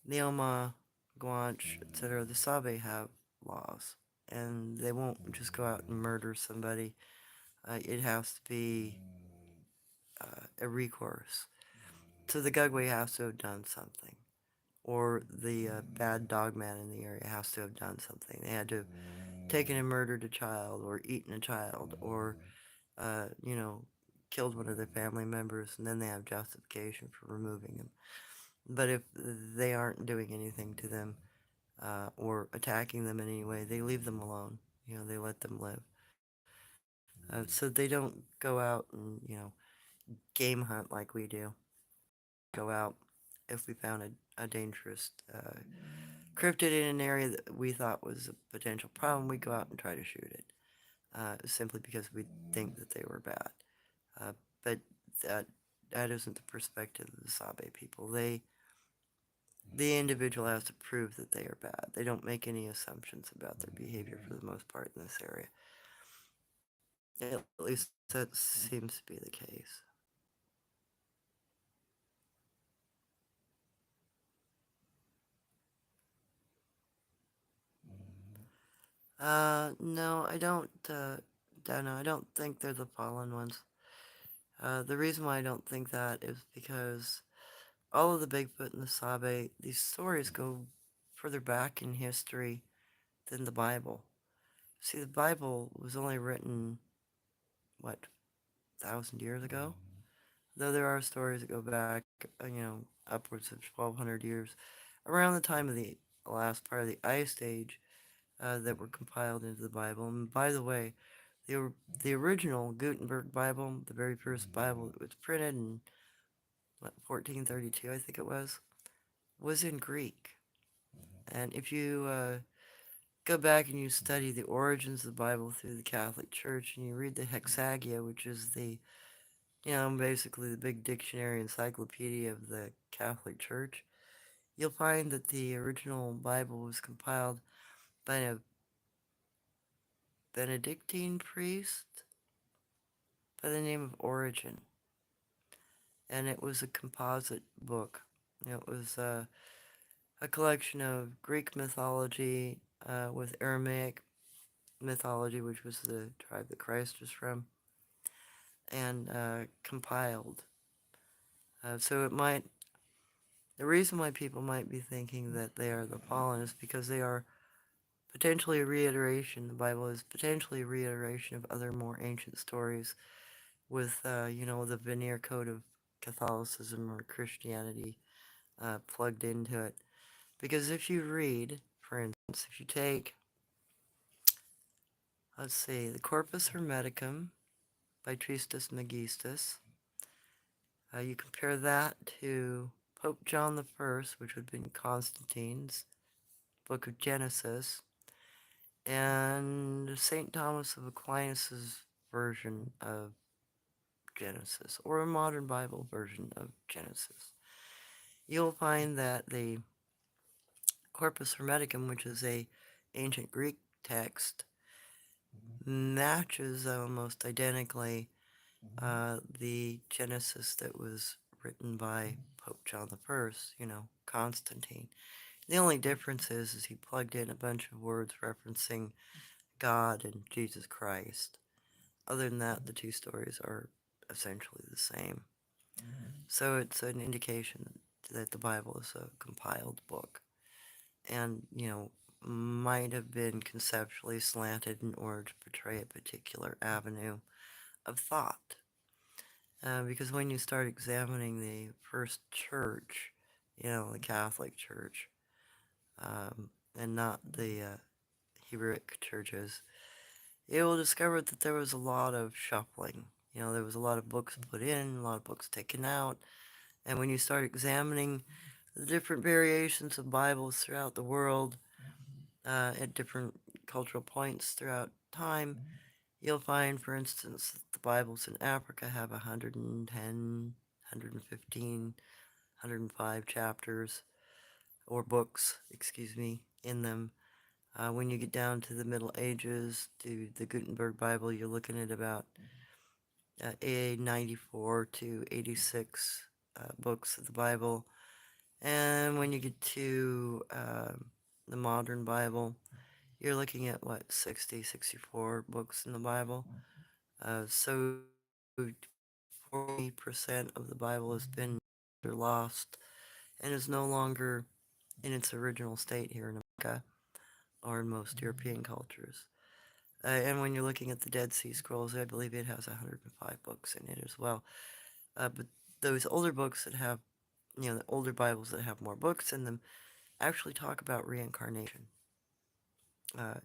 Neoma, Guanche, etc., the Sabe have laws, and they won't just go out and murder somebody. It has to be a recourse. So the Gugwe has to have done something, or the bad dog man in the area has to have done something. They had to have taken and murdered a child, or eaten a child, or uh, you know, killed one of their family members, and then they have justification for removing them. But if they aren't doing anything to them or attacking them in any way, they leave them alone. They let them live. So they don't go out and, game hunt like we do. Go out if we found a dangerous cryptid in an area that we thought was a potential problem, we go out and try to shoot it, simply because we think that they were bad. But that that isn't the perspective of the Sabe people. The individual has to prove that they are bad. They don't make any assumptions about their behavior for the most part in this area. At least that seems to be the case. No, I don't know. I don't think they're the fallen ones. The reason why I don't think that is because all of the Bigfoot and the Sabe, these stories go further back in history than the Bible. See, the Bible was only written, what, 1,000 years ago? Though there are stories that go back, upwards of 1,200 years, around the time of the last part of the Ice Age, that were compiled into the Bible. And by the way, the original Gutenberg Bible, the very first Bible that was printed in 1432, I think it was in Greek. And if you go back and you study the origins of the Bible through the Catholic Church, and you read the Hexagia, which is the, basically the big dictionary encyclopedia of the Catholic Church, you'll find that the original Bible was compiled by a Benedictine priest by the name of Origen, and it was a composite book. It was a collection of Greek mythology with Aramaic mythology, which was the tribe that Christ was from, and compiled. So the reason why people might be thinking that they are the fallen is because they are potentially a reiteration. The Bible is potentially a reiteration of other more ancient stories with, the veneer coat of Catholicism or Christianity plugged into it. Because if you read, for instance, if you take, let's see, the Corpus Hermeticum by Tristus Megistus, you compare that to Pope John the First, which would have been Constantine's Book of Genesis, and St. Thomas of Aquinas's version of Genesis, or a modern Bible version of Genesis. You'll find that the Corpus Hermeticum, which is a ancient Greek text, matches almost identically the Genesis that was written by Pope John the First, Constantine. The only difference is he plugged in a bunch of words referencing God and Jesus Christ. Other than that, the two stories are essentially the same. So it's an indication that the Bible is a compiled book and, might have been conceptually slanted in order to portray a particular avenue of thought. Because when you start examining the first church, the Catholic Church, and not the Hebrewic churches, you will discover that there was a lot of shuffling. There was a lot of books put in, a lot of books taken out. And when you start examining the different variations of Bibles throughout the world, at different cultural points throughout time, you'll find, for instance, that the Bibles in Africa have 110, 115, 105 chapters, or books, excuse me, in them. When you get down to the Middle Ages, to the Gutenberg Bible, you're looking at about 94 to 86 books of the Bible. And when you get to the modern Bible, you're looking at, 60, 64 books in the Bible. So 40% of the Bible has been lost and is no longer in its original state here in America or in most European cultures. And when you're looking at the Dead Sea Scrolls, I believe it has 105 books in it as well. But those older books that have, the older Bibles that have more books in them actually talk about reincarnation.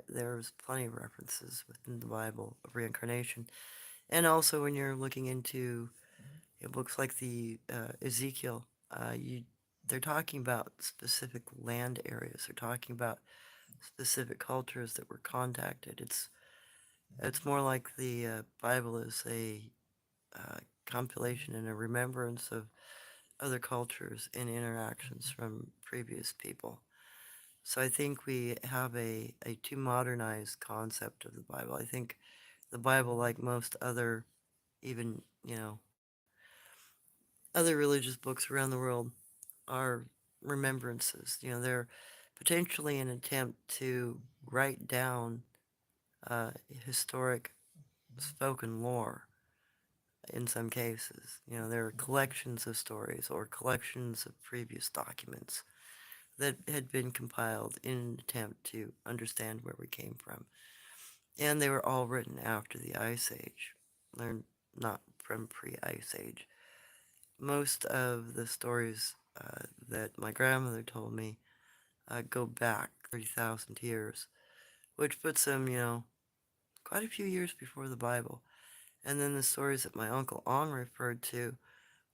There's plenty of references within the Bible of reincarnation. And also when you're looking into books like the Ezekiel, they're talking about specific land areas. They're talking about specific cultures that were contacted. It's more like the Bible is a compilation and a remembrance of other cultures and interactions from previous people. So I think we have a too modernized concept of the Bible. I think the Bible, like most other, even, other religious books around the world, are remembrances. They're potentially an attempt to write down historic spoken lore in some cases. There are collections of stories or collections of previous documents that had been compiled in an attempt to understand where we came from. And they were all written after the Ice Age. They're not from pre-Ice Age. Most of the stories that my grandmother told me go back 30,000 years, which puts them, quite a few years before the Bible. And then the stories that my Uncle On referred to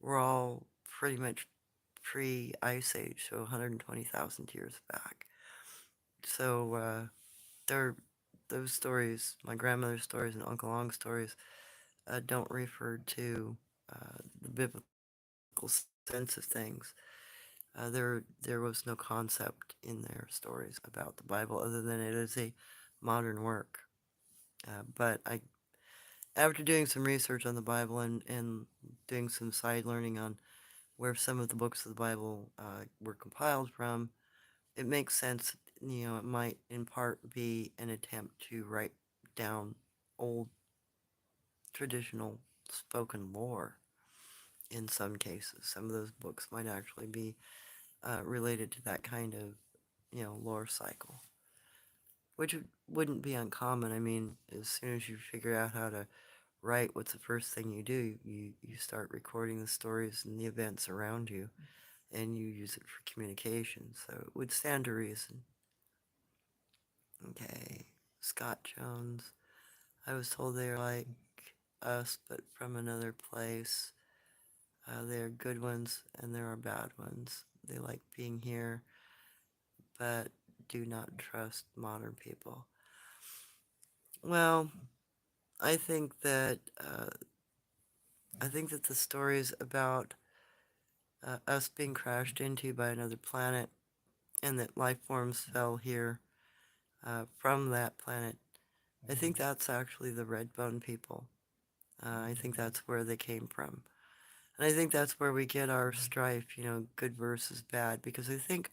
were all pretty much pre-Ice Age, so 120,000 years back. So they're those stories, my grandmother's stories and Uncle Long's stories, don't refer to the biblical sense of things. There was no concept in their stories about the Bible other than it is a modern work. But after doing some research on the Bible and doing some side learning on where some of the books of the Bible were compiled from, it makes sense. You know, it might in part be an attempt to write down old traditional spoken lore in some cases. Some of those books might actually be related to that kind of, lore cycle, which wouldn't be uncommon. I mean, as soon as you figure out how to write, what's the first thing you do? You start recording the stories and the events around you, and you use it for communication. So it would stand to reason. Okay, Scott Jones. I was told they are like us, but from another place. There are good ones and there are bad ones. They like being here, but do not trust modern people. Well, I think that the stories about us being crashed into by another planet and that life forms fell here from that planet. I think that's actually the red bone people. I think that's where they came from. And I think that's where we get our strife, good versus bad, because I think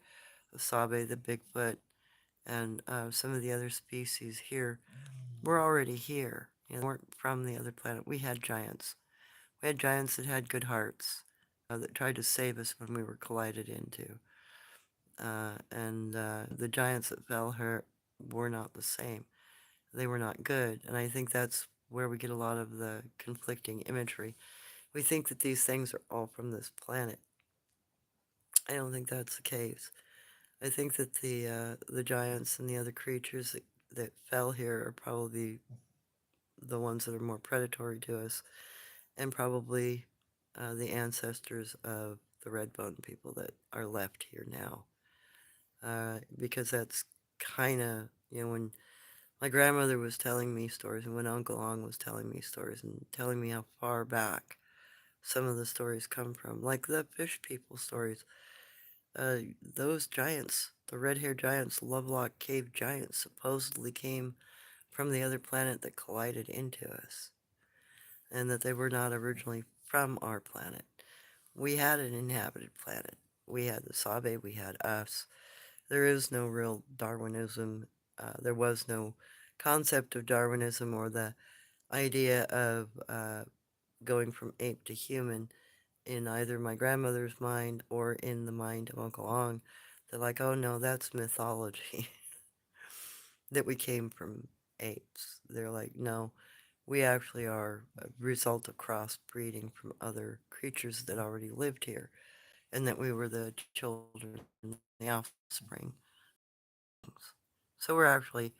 of Sabe, the Bigfoot, and some of the other species here were already here. They weren't from the other planet. We had giants. We had giants that had good hearts that tried to save us when we were collided into. And the giants that fell here were not the same. They were not good. And I think that's where we get a lot of the conflicting imagery. We think that these things are all from this planet. I don't think that's the case. I think that the giants and the other creatures that fell here are probably the ones that are more predatory to us, and probably the ancestors of the red bone people that are left here now. Because that's kind of, when my grandmother was telling me stories, and when Uncle Long was telling me stories, and telling me how far back some of the stories come from, like the fish people stories. Those giants, the red-haired giants, Lovelock Cave giants, supposedly came from the other planet that collided into us, and that they were not originally from our planet. We had an inhabited planet. We had the Sabe, we had us. There is no real Darwinism. There was no concept of Darwinism or the idea of going from ape to human in either my grandmother's mind or in the mind of Uncle Ong. They're like, oh no, that's mythology that we came from apes. They're like, no, we actually are a result of crossbreeding from other creatures that already lived here, and that we were the children, the offspring of those beings. So we're actually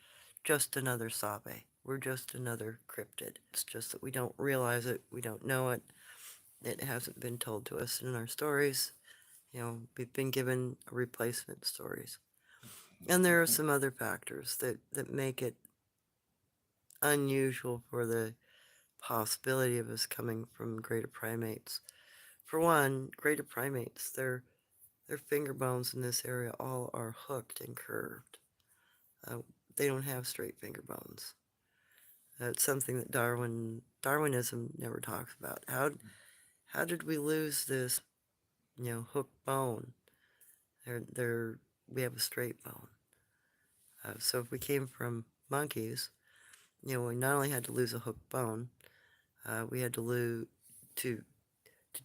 just another Sabe. We're just another cryptid. It's just that we don't realize it, we don't know it. It hasn't been told to us in our stories. We've been given replacement stories. And there are some other factors that make it unusual for the possibility of us coming from greater primates. For one, greater primates, their finger bones in this area all are hooked and curved. Uh, they don't have straight finger bones. It's something that Darwinism never talks about. How did we lose this, hooked bone? They're we have a straight bone. So if we came from monkeys, we not only had to lose a hooked bone, we had to lose to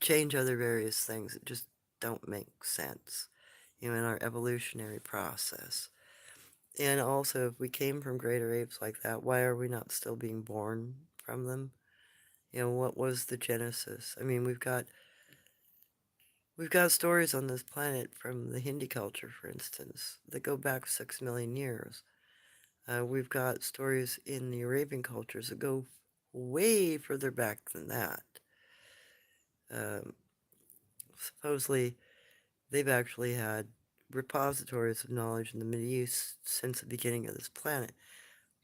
change other various things that just don't make sense, in our evolutionary process. And also, if we came from greater apes like that, why are we not still being born from them? What was the genesis? I mean, we've got stories on this planet from the Hindi culture, for instance, that go back 6 million years. We've got stories in the Arabian cultures that go way further back than that. Um, Supposedly, they've actually had repositories of knowledge in the Mideast since the beginning of this planet.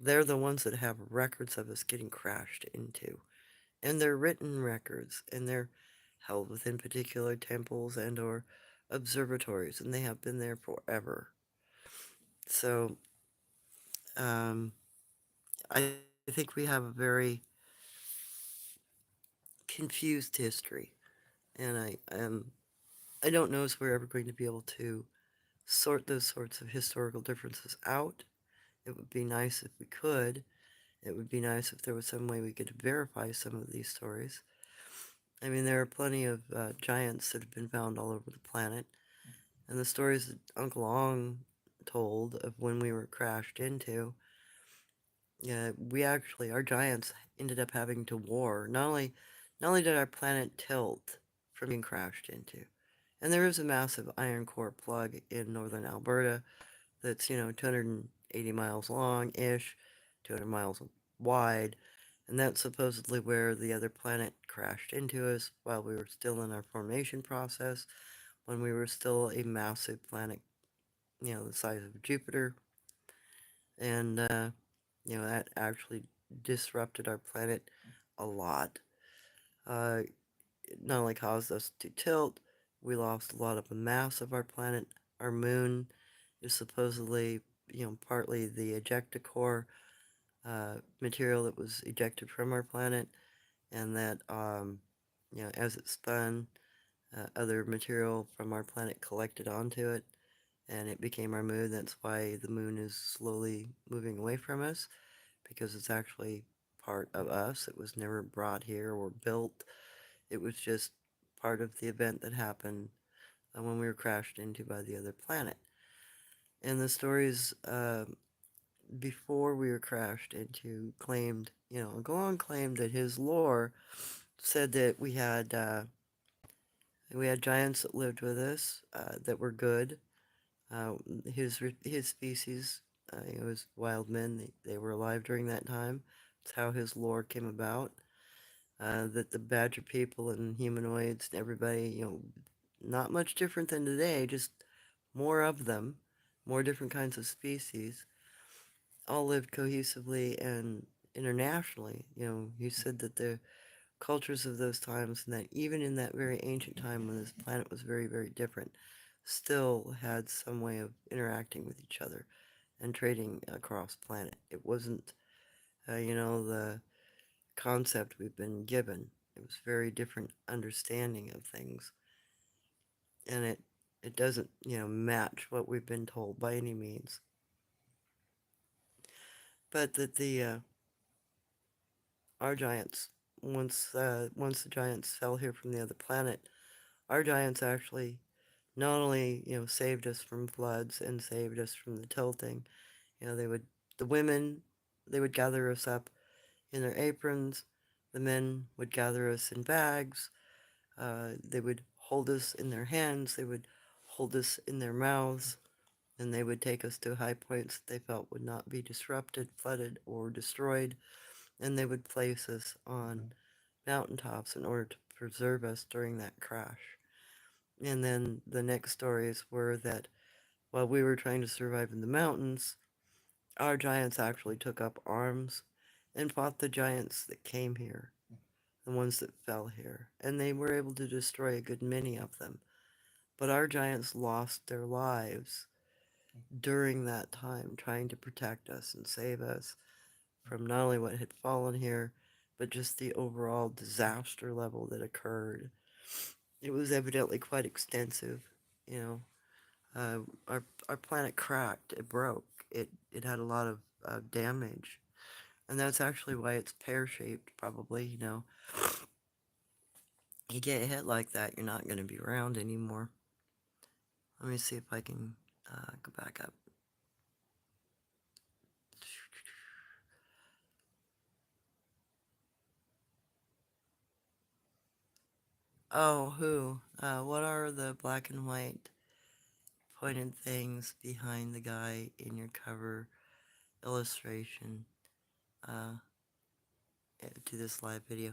They're the ones that have records of us getting crashed into. And they're written records, and they're held within particular temples and or observatories, and they have been there forever. So, um, I think we have a very confused history, and I don't know if we're ever going to be able to sort those sorts of historical differences out. It would be nice if we could. It would be nice if there was some way we could verify some of these stories. I mean, there are plenty of giants that have been found all over the planet, and the stories that Uncle Ong told of when we were crashed into, yeah, our giants ended up having to war. Not only did our planet tilt from being crashed into, and there is a massive iron core plug in northern Alberta that's, 280 miles long-ish, 200 miles wide, and that's supposedly where the other planet crashed into us while we were still in our formation process, when we were still a massive planet, the size of Jupiter, and, that actually disrupted our planet a lot. Uh, it not only caused us to tilt, we lost a lot of the mass of our planet. Our moon is supposedly, partly the ejecta material that was ejected from our planet, and that, as it spun, other material from our planet collected onto it, and it became our moon. That's why the moon is slowly moving away from us, because it's actually part of us. It was never brought here or built. It was just part of the event that happened when we were crashed into by the other planet. And the stories before we were crashed into claimed, Golon claimed that his lore said that we had giants that lived with us that were good. Uh, his species, it was wild men. They were alive during that time. That's how his lore came about. That the badger people and humanoids and everybody, not much different than today, just more of them, more different kinds of species, all lived cohesively and internationally. He said that the cultures of those times, and that even in that very ancient time when this planet was very, very different, still had some way of interacting with each other and trading across planet. It wasn't, the concept we've been given. It was very different understanding of things, and it doesn't, match what we've been told by any means. But that the our giants, once the giants fell here from the other planet, our giants actually not only, saved us from floods and saved us from the tilting. The women, they would gather us up in their aprons. The men would gather us in bags. They would hold us in their hands. They would hold us in their mouths. And they would take us to high points that they felt would not be disrupted, flooded, or destroyed. And they would place us on mountaintops in order to preserve us during that crash. And then the next stories were that while we were trying to survive in the mountains, our giants actually took up arms and fought the giants that came here, the ones that fell here, and they were able to destroy a good many of them. But our giants lost their lives during that time trying to protect us and save us from not only what had fallen here, but just the overall disaster level that occurred. It was evidently quite extensive, you know. Our planet cracked. It broke. It had a lot of damage, and that's actually why it's pear shaped. Probably, you get hit like that, you're not going to be around anymore. Let me see if I can go back up. Oh, who? What are the black and white pointed things behind the guy in your cover illustration to this live video?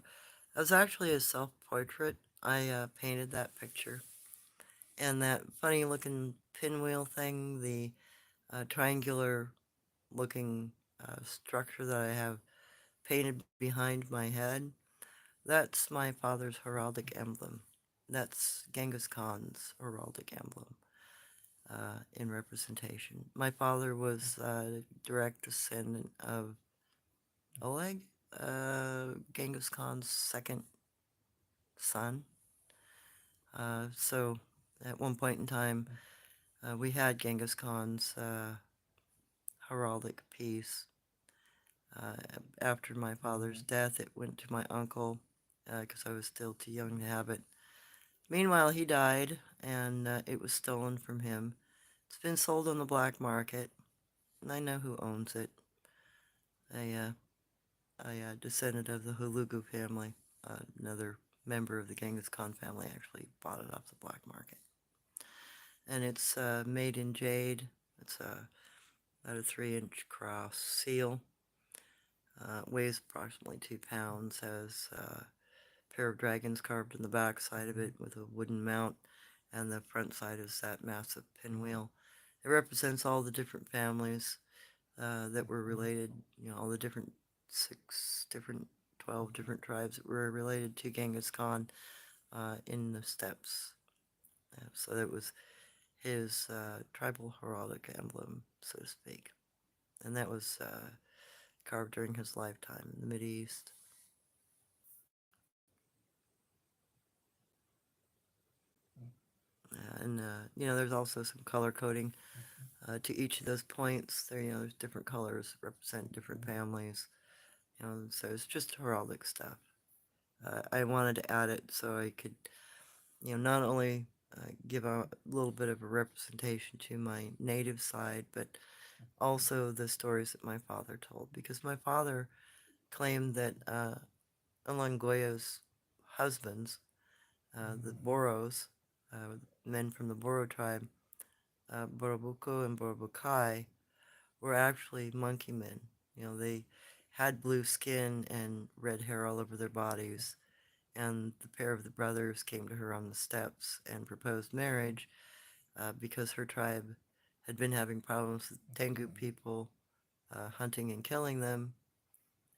That was actually a self-portrait. I painted that picture. And that funny looking pinwheel thing, the triangular looking structure that I have painted behind my head, that's my father's heraldic emblem. That's Genghis Khan's heraldic emblem in representation. My father was a direct descendant of Oleg, Genghis Khan's second son. So at one point in time, we had Genghis Khan's heraldic piece. Uh, After my father's death, it went to my uncle because I was still too young to have it. Meanwhile, he died, and it was stolen from him. It's been sold on the black market, and I know who owns it. A descendant of the Hulugu family, another member of the Genghis Khan family, actually bought it off the black market. And it's made in jade. It's about a 3-inch cross seal. Weighs approximately 2 pounds. Has a pair of dragons carved in the back side of it with a wooden mount, and the front side is that massive pinwheel. It represents all the different families that were related, all the different 12 different tribes that were related to Genghis Khan in the steppes. So that was his tribal heraldic emblem, so to speak. And that was carved during his lifetime in the Mideast. And, there's also some color coding to each of those points. There's different colors that represent different families. So it's just heraldic stuff. I wanted to add it so I could, not only give a little bit of a representation to my native side, but also the stories that my father told. Because my father claimed that Goya's husbands, the Boros, men from the Boro tribe, Borobuku and Borobukai, were actually monkey men. They had blue skin and red hair all over their bodies, and the pair of the brothers came to her on the steps and proposed marriage because her tribe had been having problems with Tengu people hunting and killing them,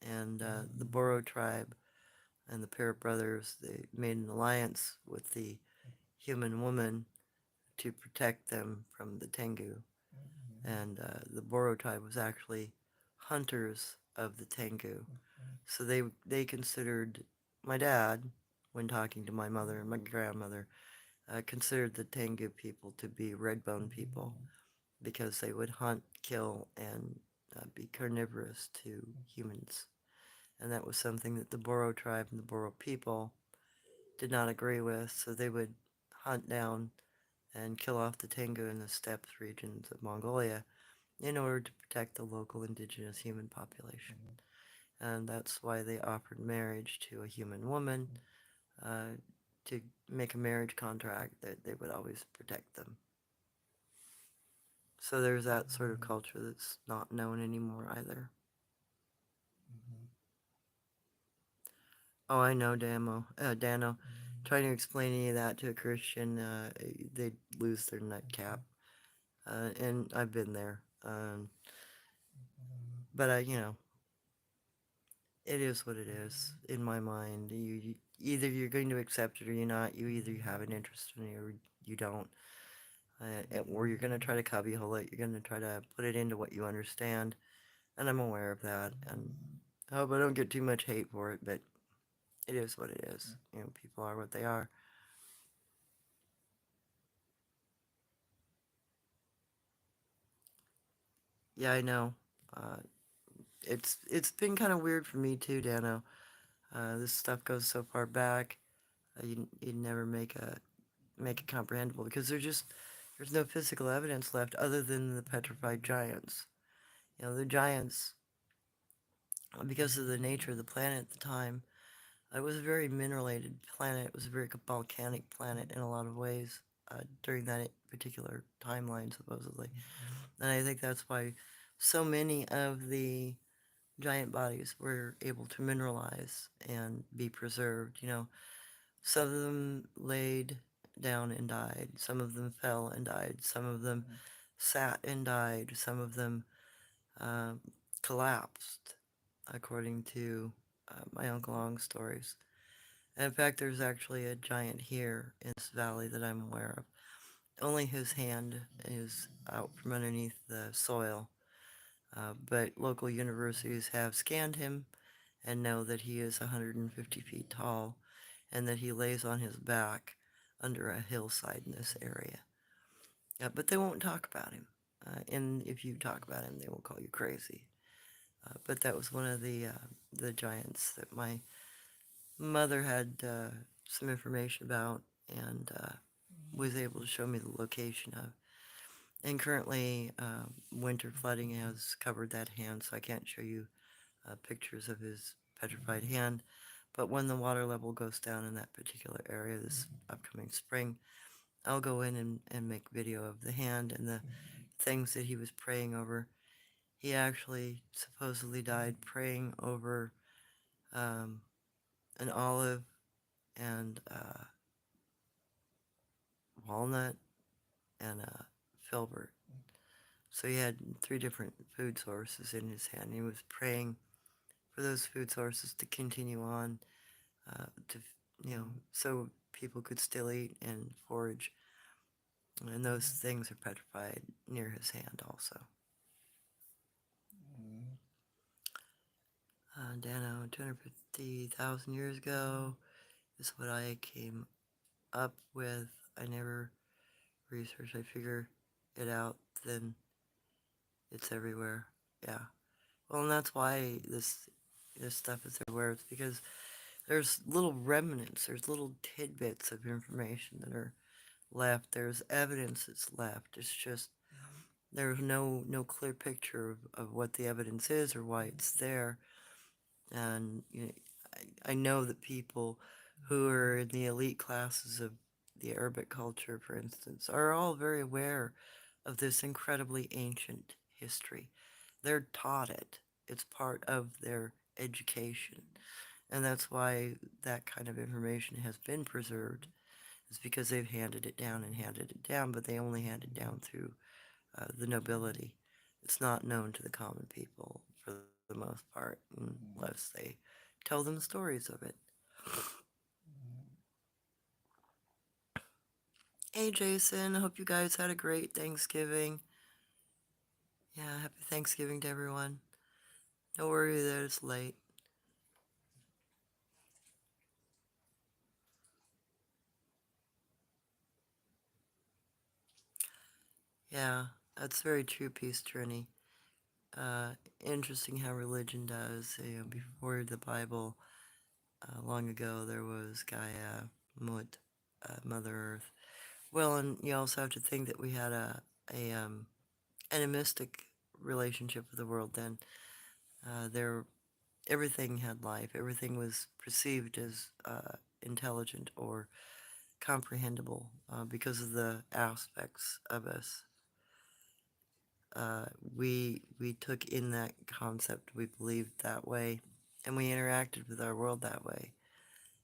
and the Boro tribe and the pair of brothers, they made an alliance with the human woman to protect them from the Tengu. And the Boro tribe was actually hunters of the Tengu. So they considered my dad, when talking to my mother and my grandmother, considered the Tengu people to be red-bone people because they would hunt, kill, and be carnivorous to humans. And that was something that the Boro tribe and the Boro people did not agree with, so they would hunt down and kill off the Tengu in the steppes regions of Mongolia in order to protect the local indigenous human population. And that's why they offered marriage to a human woman to make a marriage contract that they would always protect them. So there's that sort of culture that's not known anymore either. Oh, I know, Dano. Trying to explain any of that to a Christian, they'd lose their nut cap. And I've been there. But it is what it is in my mind. Either you're going to accept it or you're not. You either have an interest in it or you don't. Or you're going to try to cubbyhole it. You're going to try to put it into what you understand. And I'm aware of that. And I hope I don't get too much hate for it, but it is what it is. People are what they are. Yeah, I know. It's been kind of weird for me too, Dano. This stuff goes so far back. You'd never make it comprehensible because there's no physical evidence left other than the petrified giants. The giants, because of the nature of the planet at the time, it was a very mineralated planet. It was a very volcanic planet in a lot of ways during that particular timeline, supposedly. And I think that's why so many of the giant bodies were able to mineralize and be preserved. Some of them laid down and died. Some of them fell and died. Some of them sat and died. Some of them um, collapsed, according to my Uncle Ong's stories. And in fact, there's actually a giant here in this valley that I'm aware of. Only his hand is out from underneath the soil, but local universities have scanned him and know that he is 150 feet tall and that he lays on his back under a hillside in this area. But they won't talk about him. And if you talk about him, they will call you crazy. But that was one of the giants that my mother had some information about and was able to show me the location of. And currently, winter flooding has covered that hand, so I can't show you pictures of his petrified hand. But when the water level goes down in that particular area this upcoming spring, I'll go in and make video of the hand and the things that he was praying over. He actually supposedly died praying over um, an olive and walnut and a filbert. So he had three different food sources in his hand. He was praying for those food sources to continue on, to so people could still eat and forage. And those things are petrified near his hand also. Dano, 250,000 years ago is what I came up with. I never researched. I figure it out, then it's everywhere. Yeah. Well, and that's why this stuff is everywhere. It's because there's little remnants, there's little tidbits of information that are left. There's evidence that's left. It's just there's no clear picture of what the evidence is or why it's there. And I know that people who are in the elite classes of the Arabic culture, for instance, are all very aware of this incredibly ancient history. They're taught it. It's part of their education. And that's why that kind of information has been preserved, is because they've handed it down and handed it down, but they only hand it down through the nobility. It's not known to the common people for the most part, unless they tell them stories of it. Hey, Jason, I hope you guys had a great Thanksgiving. Yeah, happy Thanksgiving to everyone. Don't worry that it's late. Yeah, that's very true, Peace Journey. Interesting how religion does. Before the Bible, long ago, there was Gaia, Mut, Mother Earth. Well, and you also have to think that we had a animistic relationship with the world then. There, everything had life. Everything was perceived as intelligent or comprehensible because of the aspects of us. We took in that concept. We believed that way, and we interacted with our world that way.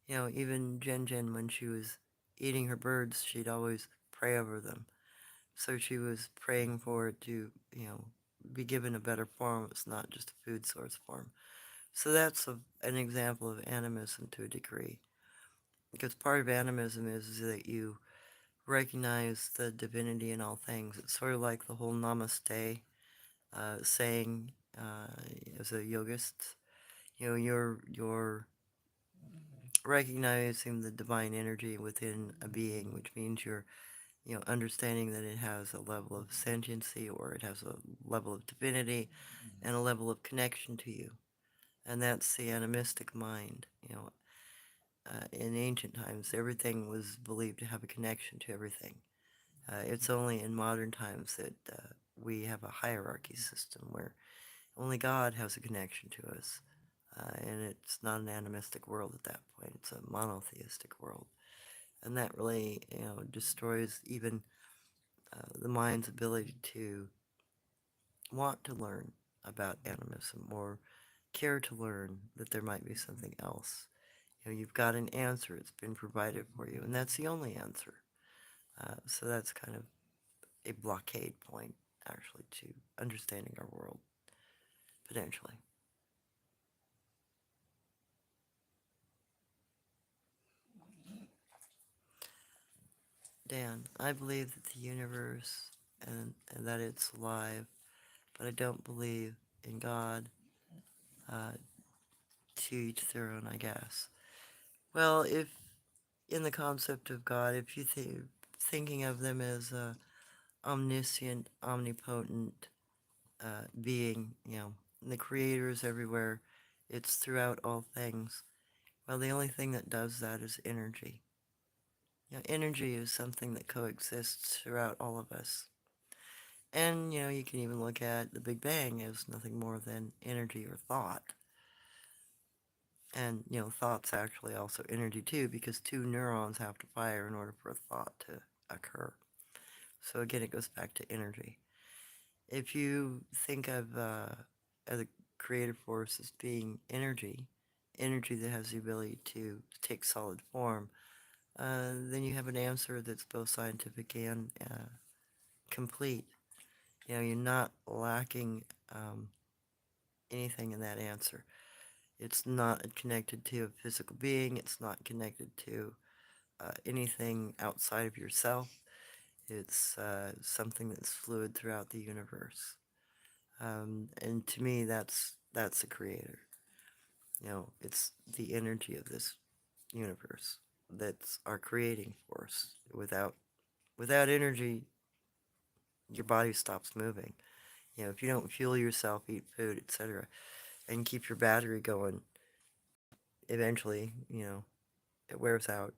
Even Jen, when she was eating her birds, she'd always pray over them. So she was praying for it to, be given a better form. It's not just a food source form. So that's an example of animism to a degree. Because part of animism is that you recognize the divinity in all things. It's sort of like the whole namaste saying as a yogist. You're recognizing the divine energy within a being, which means you're understanding that it has a level of sentiency or it has a level of divinity and a level of connection to you. And that's the animistic mind. In ancient times, everything was believed to have a connection to everything. It's only in modern times that we have a hierarchy system where only God has a connection to us. And it's not an animistic world at that point. It's a monotheistic world. And that really, destroys even the mind's ability to want to learn about animism or care to learn that there might be something else. You've got an answer, it's been provided for you, and that's the only answer. So that's kind of a blockade point, actually, to understanding our world, potentially. Dan, I believe that the universe and that it's alive, but I don't believe in God. Uh, to each their own, I guess. Well, if in the concept of God, if you thinking of them as omniscient, omnipotent being, the creator is everywhere. It's throughout all things. Well, the only thing that does that is energy. Energy is something that coexists throughout all of us. And, you can even look at the Big Bang as nothing more than energy or thought. And, thought's actually also energy too, because two neurons have to fire in order for a thought to occur. So again, it goes back to energy. If you think of the creative force as being energy, energy that has the ability to take solid form, then you have an answer that's both scientific and complete. You're not lacking anything in that answer. It's not connected to a physical being. It's not connected to anything outside of yourself. It's something that's fluid throughout the universe. And to me, that's the creator. It's the energy of this universe that's our creating force. Without energy, your body stops moving. If you don't fuel yourself, eat food, etc., and keep your battery going, eventually, it wears out,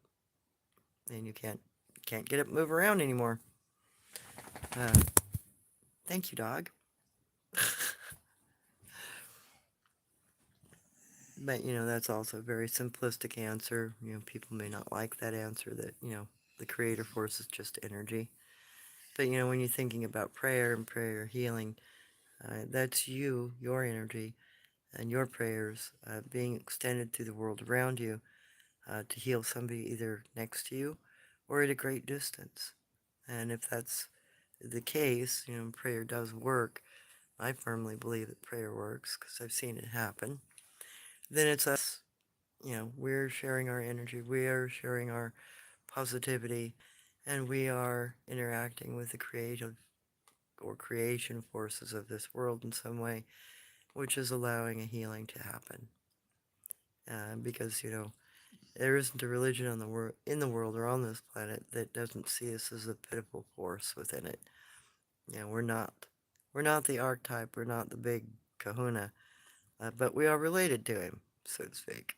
and you can't get it to move around anymore. Uh, Thank you, dog. But that's also a very simplistic answer. People may not like that answer that the creator force is just energy. But when you're thinking about prayer and prayer healing, that's your energy, and your prayers being extended to the world around you to heal somebody either next to you or at a great distance. And if that's the case, prayer does work. I firmly believe that prayer works because I've seen it happen. Then it's us, we're sharing our energy, we are sharing our positivity, and we are interacting with the creative or creation forces of this world in some way, which is allowing a healing to happen. Because, there isn't a religion in the world or on this planet that doesn't see us as a pitiful force within it. We're not. We're not the archetype, we're not the big kahuna, but we are related to him, so to speak.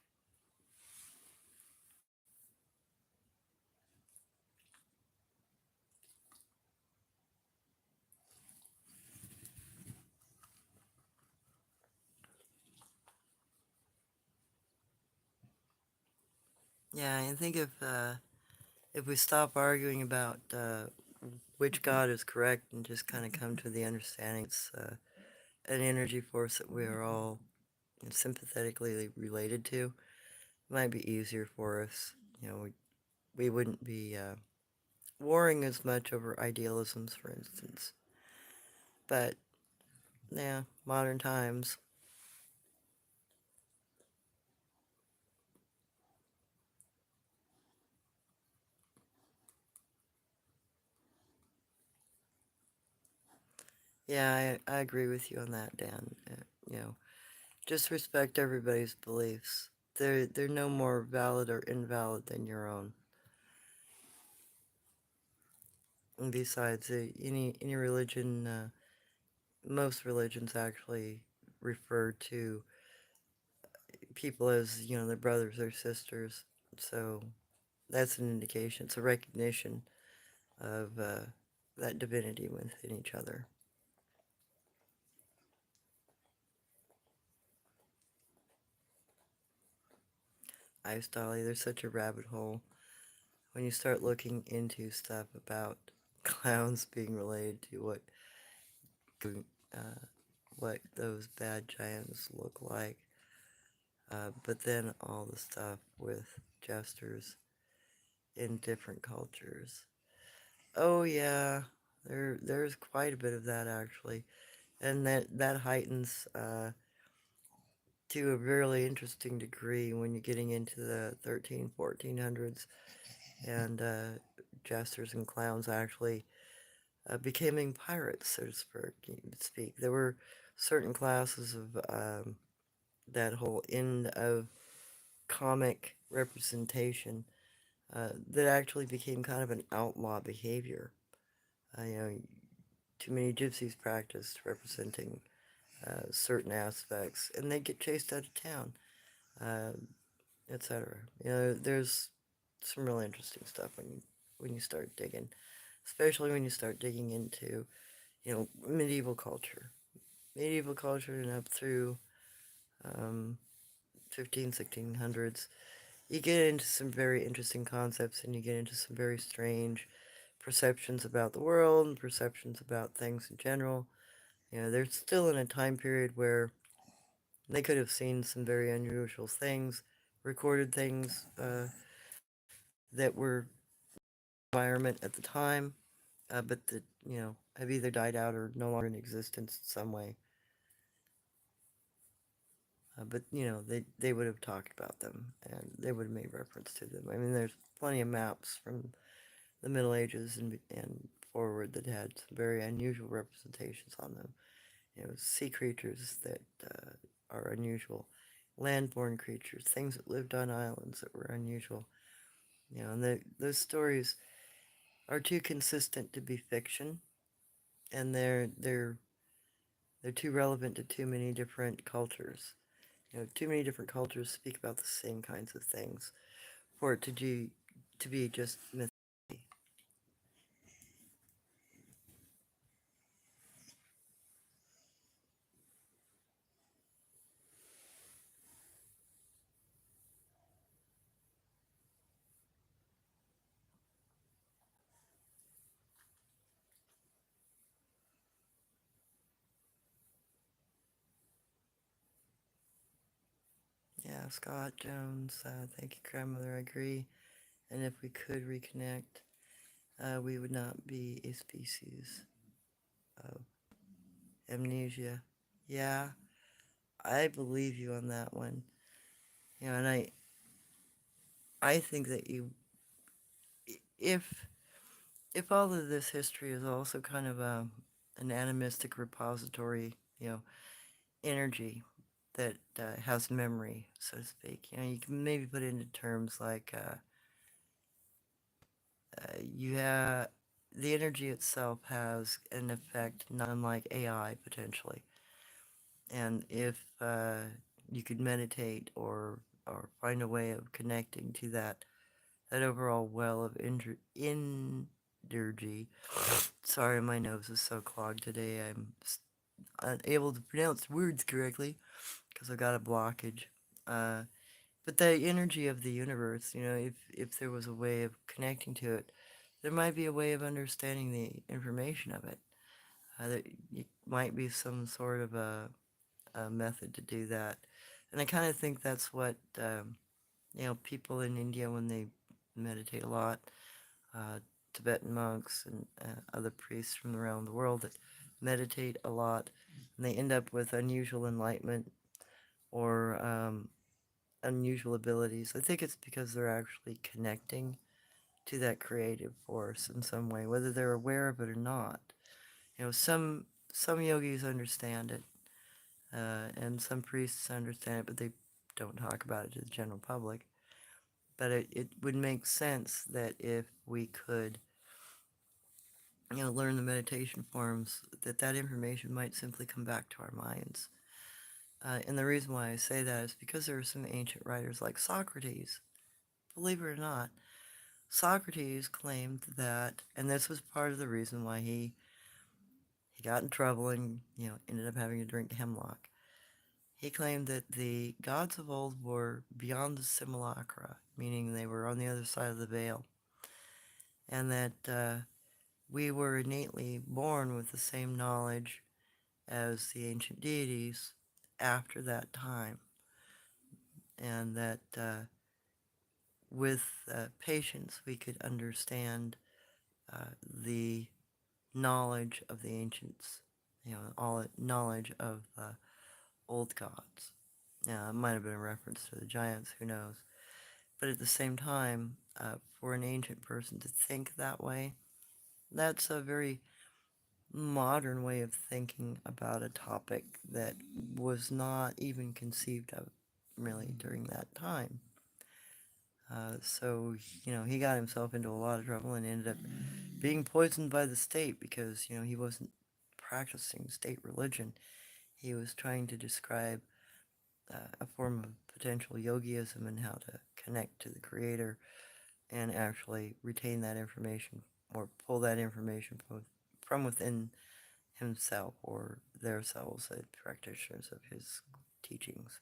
Yeah, I think if we stop arguing about which God is correct and just kind of come to the understanding it's an energy force that we are all sympathetically related to, it might be easier for us. We wouldn't be warring as much over idealisms, for instance. But, yeah, modern times. Yeah, I agree with you on that, Dan. You know, just respect everybody's beliefs. They're no more valid or invalid than your own. And besides, any religion, most religions actually refer to people as their brothers or sisters. So that's an indication. It's a recognition of that divinity within each other. Ice Dolly, there's such a rabbit hole when you start looking into stuff about clowns being related to uh, what those bad giants look like. But then all the stuff with jesters in different cultures. Oh yeah, there's quite a bit of that actually, and that heightens to a really interesting degree when you're getting into the 1400s, and jesters and clowns actually becoming pirates, so to speak. There were certain classes of that whole end of comic representation that actually became kind of an outlaw behavior. You know, too many gypsies practiced representing certain aspects, and they get chased out of town, uh, etc. You know, there's some really interesting stuff when you start digging, especially when you start digging into medieval culture, and up through um, 15, 1600s. You get into some very interesting concepts, and you get into some very strange perceptions about the world and perceptions about things in general. You know, they're still in a time period where they could have seen some very unusual things, recorded things that were environment at the time, but that have either died out or no longer in existence in some way. But they would have talked about them, and they would have made reference to them. I mean, there's plenty of maps from the Middle Ages and forward that had some very unusual representations on them. You know, sea creatures that are unusual, landborn creatures, things that lived on islands that were unusual. You know, and those stories are too consistent to be fiction, and they're too relevant to too many different cultures. You know, too many different cultures speak about the same kinds of things for it to be just myth. Yeah, Scott Jones, thank you, grandmother. I agree. And if we could reconnect, we would not be a species of amnesia. Yeah, I believe you on that one. You know, and I think that if if all of this history is also kind of an animistic repository, energy that has memory, so to speak. You know, you can maybe put it into terms like you have the energy itself has an effect not unlike AI potentially. And if you could meditate or find a way of connecting to that overall well of energy. Sorry, my nose is so clogged today. I'm unable to pronounce words correctly because I got a blockage. Uh, but the energy of the universe, if there was a way of connecting to it, there might be a way of understanding the information of it. There might be some sort of a method to do that. And I kind of think that's what, people in India, when they meditate a lot, uh, Tibetan monks and other priests from around the world that meditate a lot, and they end up with unusual enlightenment or unusual abilities. I think it's because they're actually connecting to that creative force in some way, whether they're aware of it or not. You know, some yogis understand it, and some priests understand it, but they don't talk about it to the general public. But it would make sense that if we could, learn the meditation forms, that information might simply come back to our minds. And the reason why I say that is because there are some ancient writers like Socrates. Believe it or not, Socrates claimed that, and this was part of the reason why he got in trouble and ended up having to drink hemlock. He claimed that the gods of old were beyond the simulacra, meaning they were on the other side of the veil, and that we were innately born with the same knowledge as the ancient deities after that time, and that with patience we could understand the knowledge of the ancients, all knowledge of old gods. Now, it might have been a reference to the giants, who knows? But at the same time, for an ancient person to think that way, that's a very modern way of thinking about a topic that was not even conceived of really during that time. So, he got himself into a lot of trouble and ended up being poisoned by the state because, he wasn't practicing state religion. He was trying to describe a form of potential yogiism and how to connect to the creator and actually retain that information or pull that information from within himself or their selves as practitioners of his teachings.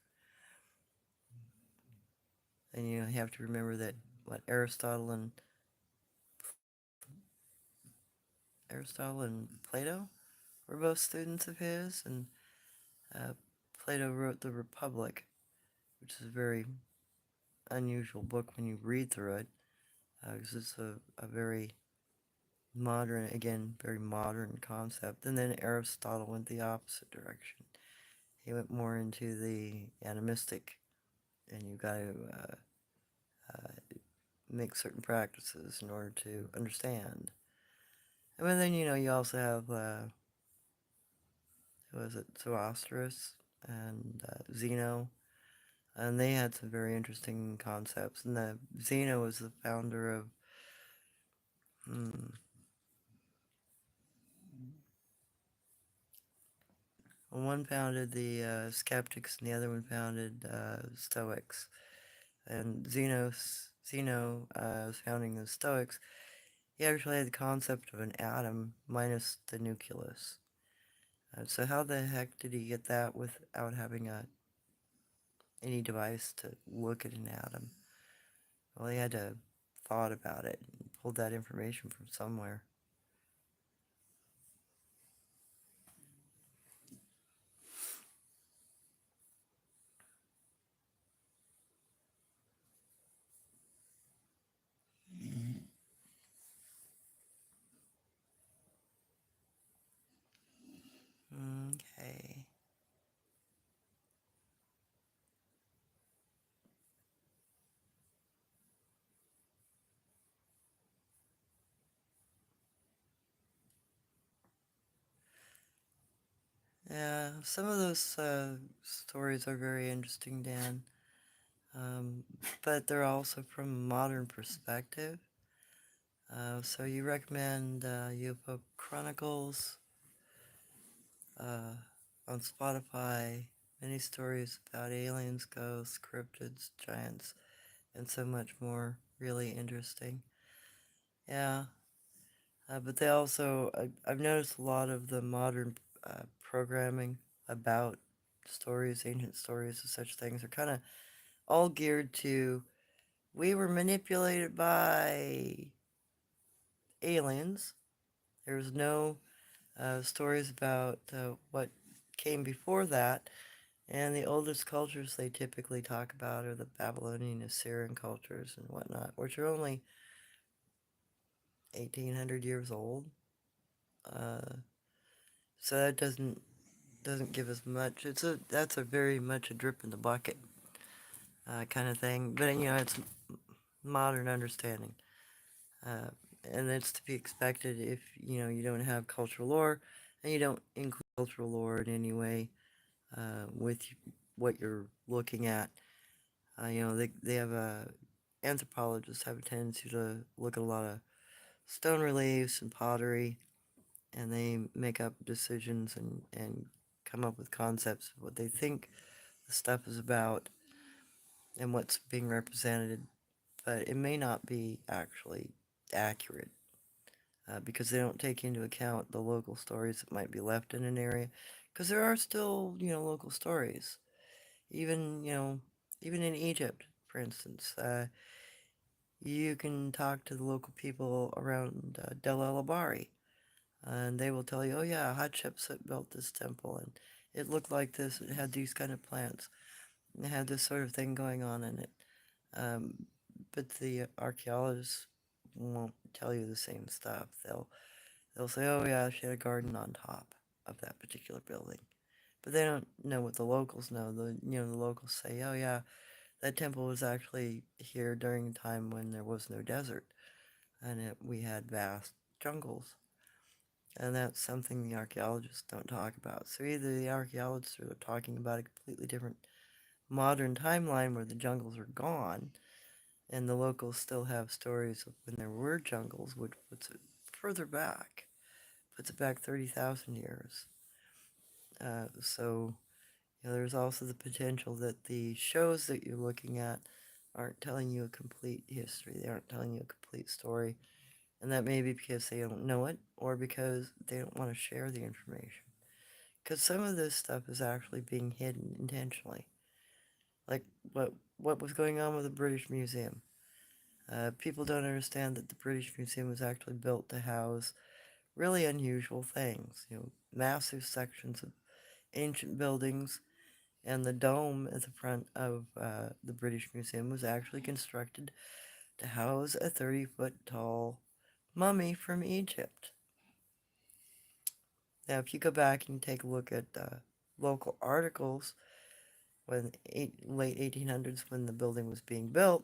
And you have to remember that what Aristotle and Plato were both students of his, and uh, Plato wrote the Republic, which is a very unusual book when you read through it, because it's a very modern, again, very modern concept. And then Aristotle went the opposite direction. He went more into the animistic, and you got to make certain practices in order to understand. And then, you also have, who was it, Zoroastrus and Zeno, and they had some very interesting concepts. And Zeno was the founder of, one founded the skeptics, and the other one founded Stoics. And Zeno was founding the Stoics. He actually had the concept of an atom minus the nucleus. So how the heck did he get that without having any device to look at an atom? Well, he had to thought about it and pulled that information from somewhere. Okay. Yeah, some of those stories are very interesting, Dan. But they're also from a modern perspective. So you recommend UFO Chronicles uh, on Spotify, many stories about aliens, ghosts, cryptids, giants, and so much more. Really interesting. Yeah, but they also, I've noticed a lot of the modern programming about stories, ancient stories, and such things are kind of all geared to we were manipulated by aliens. There's no stories about what came before that. And the oldest cultures they typically talk about are the Babylonian, Assyrian cultures and whatnot, which are only 1,800 years old. Uh, so that doesn't give us much. That's a very much a drip in the bucket kind of thing. But it's modern understanding. Uh, and it's to be expected if, you don't have cultural lore and you don't include cultural lore in any way with what you're looking at. They have anthropologists have a tendency to look at a lot of stone reliefs and pottery, and they make up decisions and come up with concepts of what they think the stuff is about and what's being represented, but it may not be actually accurate. Because they don't take into account the local stories that might be left in an area, because there are still, local stories, even, even in Egypt, for instance. You can talk to the local people around Del El Abari, and they will tell you, oh yeah, Hatshepsut built this temple, and it looked like this, it had these kind of plants, and it had this sort of thing going on in it. Um, but the archaeologists won't tell you the same stuff. They'll say, "Oh yeah, she had a garden on top of that particular building," but they don't know what the locals know. The locals say, "Oh yeah, that temple was actually here during a time when there was no desert, and we had vast jungles." And that's something the archaeologists don't talk about. So either the archaeologists are talking about a completely different modern timeline where the jungles are gone, and the locals still have stories of when there were jungles, which puts it further back, puts it back 30,000 years. So there's also the potential that the shows that you're looking at aren't telling you a complete history. They aren't telling you a complete story. And that may be because they don't know it or because they don't want to share the information. Because some of this stuff is actually being hidden intentionally. Like what was going on with the British Museum. People don't understand that the British Museum was actually built to house really unusual things. Massive sections of ancient buildings, and the dome at the front of the British Museum was actually constructed to house a 30-foot tall mummy from Egypt. Now, if you go back and take a look at local articles when late 1800s when the building was being built,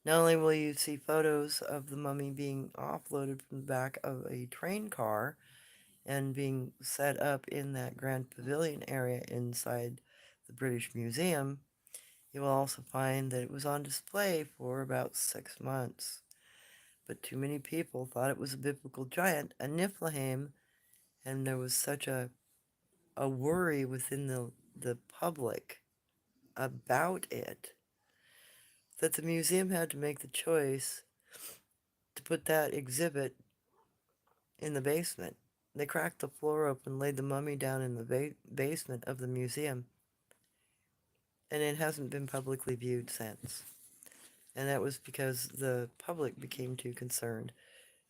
not only will you see photos of the mummy being offloaded from the back of a train car and being set up in that grand pavilion area inside the British Museum, you will also find that it was on display for about 6 months. But too many people thought it was a biblical giant, a Niflheim, and there was such a worry within the public about it that the museum had to make the choice to put that exhibit in the basement. They cracked the floor open, laid the mummy down in the basement of the museum, and it hasn't been publicly viewed since. And that was because the public became too concerned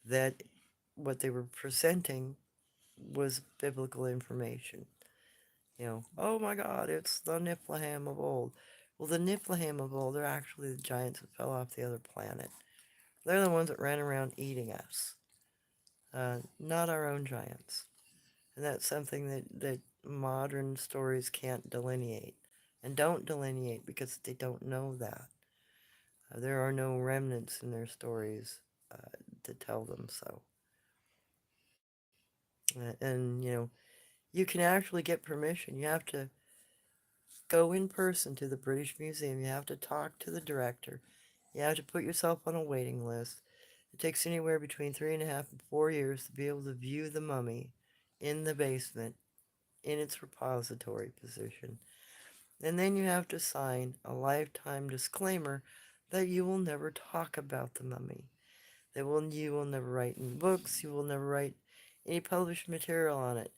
that what they were presenting was biblical information. Oh my God, it's the Niflheim of old. Well, the Niflheim of old are actually the giants that fell off the other planet. They're the ones that ran around eating us, not our own giants. And that's something that modern stories can't delineate and don't delineate because they don't know that. There are no remnants in their stories to tell them so. And you can actually get permission. You have to go in person to the British Museum. You have to talk to the director. You have to put yourself on a waiting list. It takes anywhere between 3.5 and 4 years to be able to view the mummy in the basement in its repository position. And then you have to sign a lifetime disclaimer that you will never talk about the mummy. You will never write any books. You will never write any published material on it.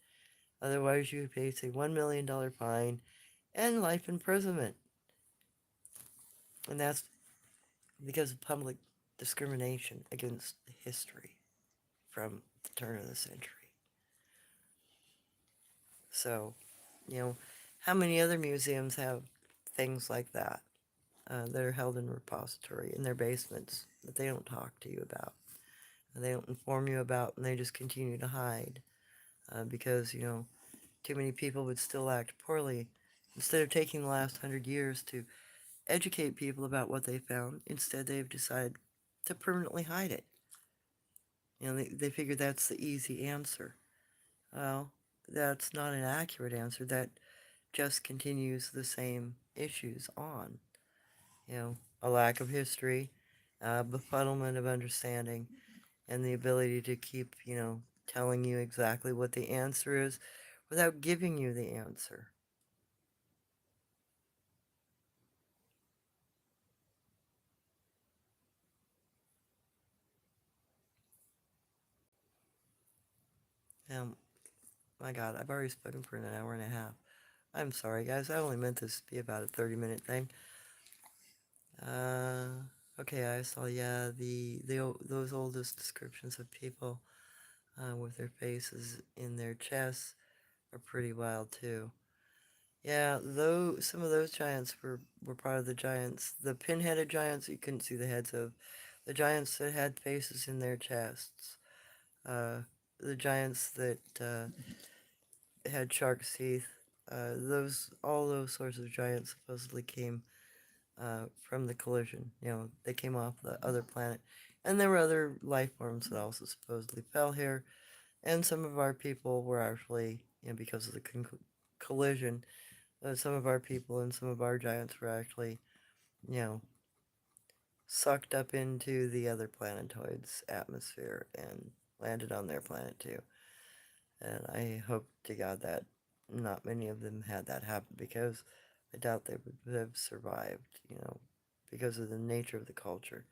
Otherwise, you face a $1 million fine and life imprisonment. And that's because of public discrimination against history from the turn of the century. So, you know, how many other museums have things like that that are held in repository in their basements that they don't talk to you about, and they don't inform you about, and they just continue to hide because too many people would still act poorly. Instead of taking the last 100 years to educate people about what they found, instead they've decided to permanently hide it. They figure that's the easy answer. Well, that's not an accurate answer. That just continues the same issues on. A lack of history, befuddlement of understanding, and the ability to keep telling you exactly what the answer is without giving you the answer. Um, my God, I've already spoken for an hour and a half. I'm sorry, guys. I only meant this to be about a 30-minute thing. Uh, okay, I saw, yeah, those oldest descriptions of people with their faces in their chests are pretty wild, too. Yeah, though some of those giants were part of the giants. The pin-headed giants you couldn't see the heads of. the giants that had faces in their chests, uh, the giants that had shark's teeth. All those sorts of giants supposedly came from the collision. You know, they came off the other planet, and there were other life forms that also supposedly fell here. And some of our people were actually, you know, because of the collision, some of our people and some of our giants were actually, you know, sucked up into the other planetoid's atmosphere and landed on their planet too. And I hope to God that not many of them had that happen because I doubt they would have survived, you know, because of the nature of the culture.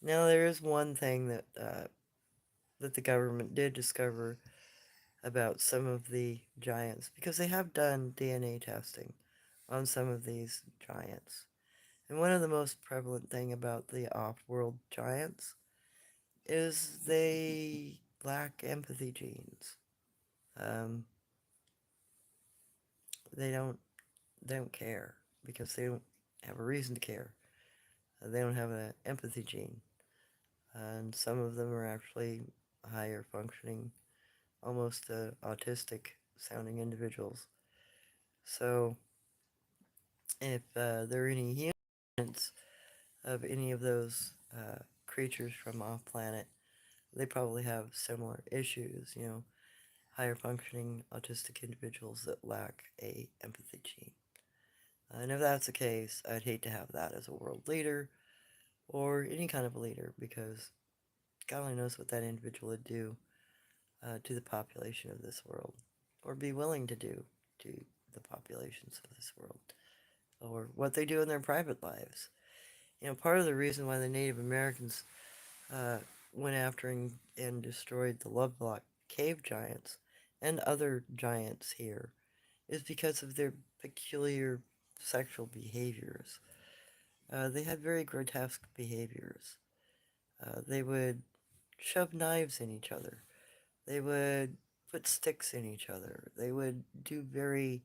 Now, there is one thing that the government did discover about some of the giants because they have done DNA testing on some of these giants. And one of the most prevalent thing about the off-world giants is they lack empathy genes. Um, they don't they don't care because they don't have a reason to care. They don't have an empathy gene, and some of them are actually higher functioning, almost autistic sounding individuals. So, if there are any humans of any of those creatures from off planet, they probably have similar issues, you know, higher functioning autistic individuals that lack a empathy gene. And if that's the case, I'd hate to have that as a world leader or any kind of a leader because God only knows what that individual would do to the population of this world or be willing to do to the populations of this world or what they do in their private lives. You know, part of the reason why the Native Americans uh, went after and destroyed the Lovelock cave giants and other giants here is because of their peculiar sexual behaviors. They had very grotesque behaviors. They would shove knives in each other. They would put sticks in each other. They would do very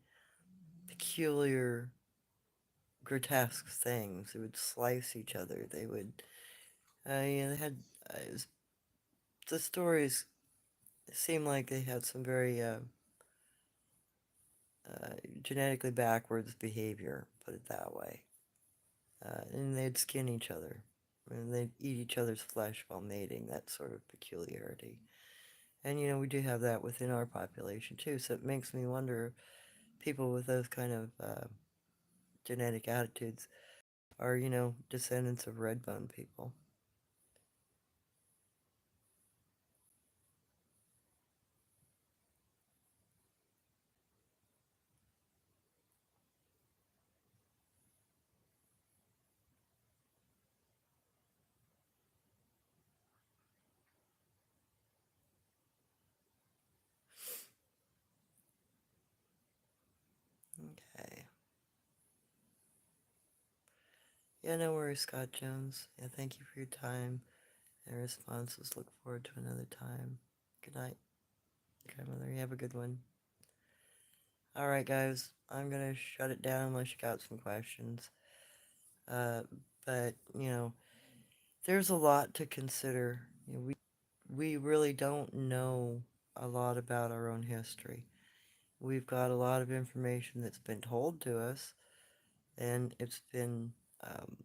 peculiar, grotesque things. They would slice each other. They would, you know, they had, the stories seem like they had some very genetically backwards behavior, put it that way. And they'd skin each other. And they'd eat each other's flesh while mating, that sort of peculiarity. And, you know, we do have that within our population, too. So it makes me wonder if people with those kind of genetic attitudes are, you know, descendants of red bone people. Okay. Yeah, no worries, Scott Jones. Yeah, thank you for your time and responses. Look forward to another time. Good night, grandmother. You have a good one. All right, guys. I'm gonna shut it down unless you got some questions. Uh, but you know, there's a lot to consider. You know, we really don't know a lot about our own history. We've got a lot of information that's been told to us, and it's been um,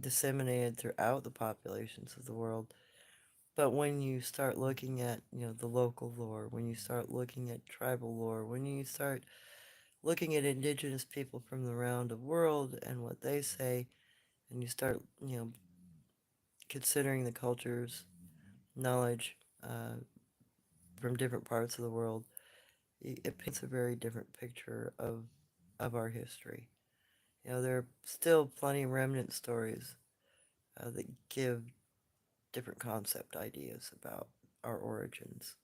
disseminated throughout the populations of the world. But when you start looking at, you know, the local lore, when you start looking at tribal lore, when you start looking at indigenous people from around the world and what they say, and you start, you know, considering the cultures, knowledge from different parts of the world, it paints a very different picture of our history. You know, there are still plenty of remnant stories that give different concept ideas about our origins.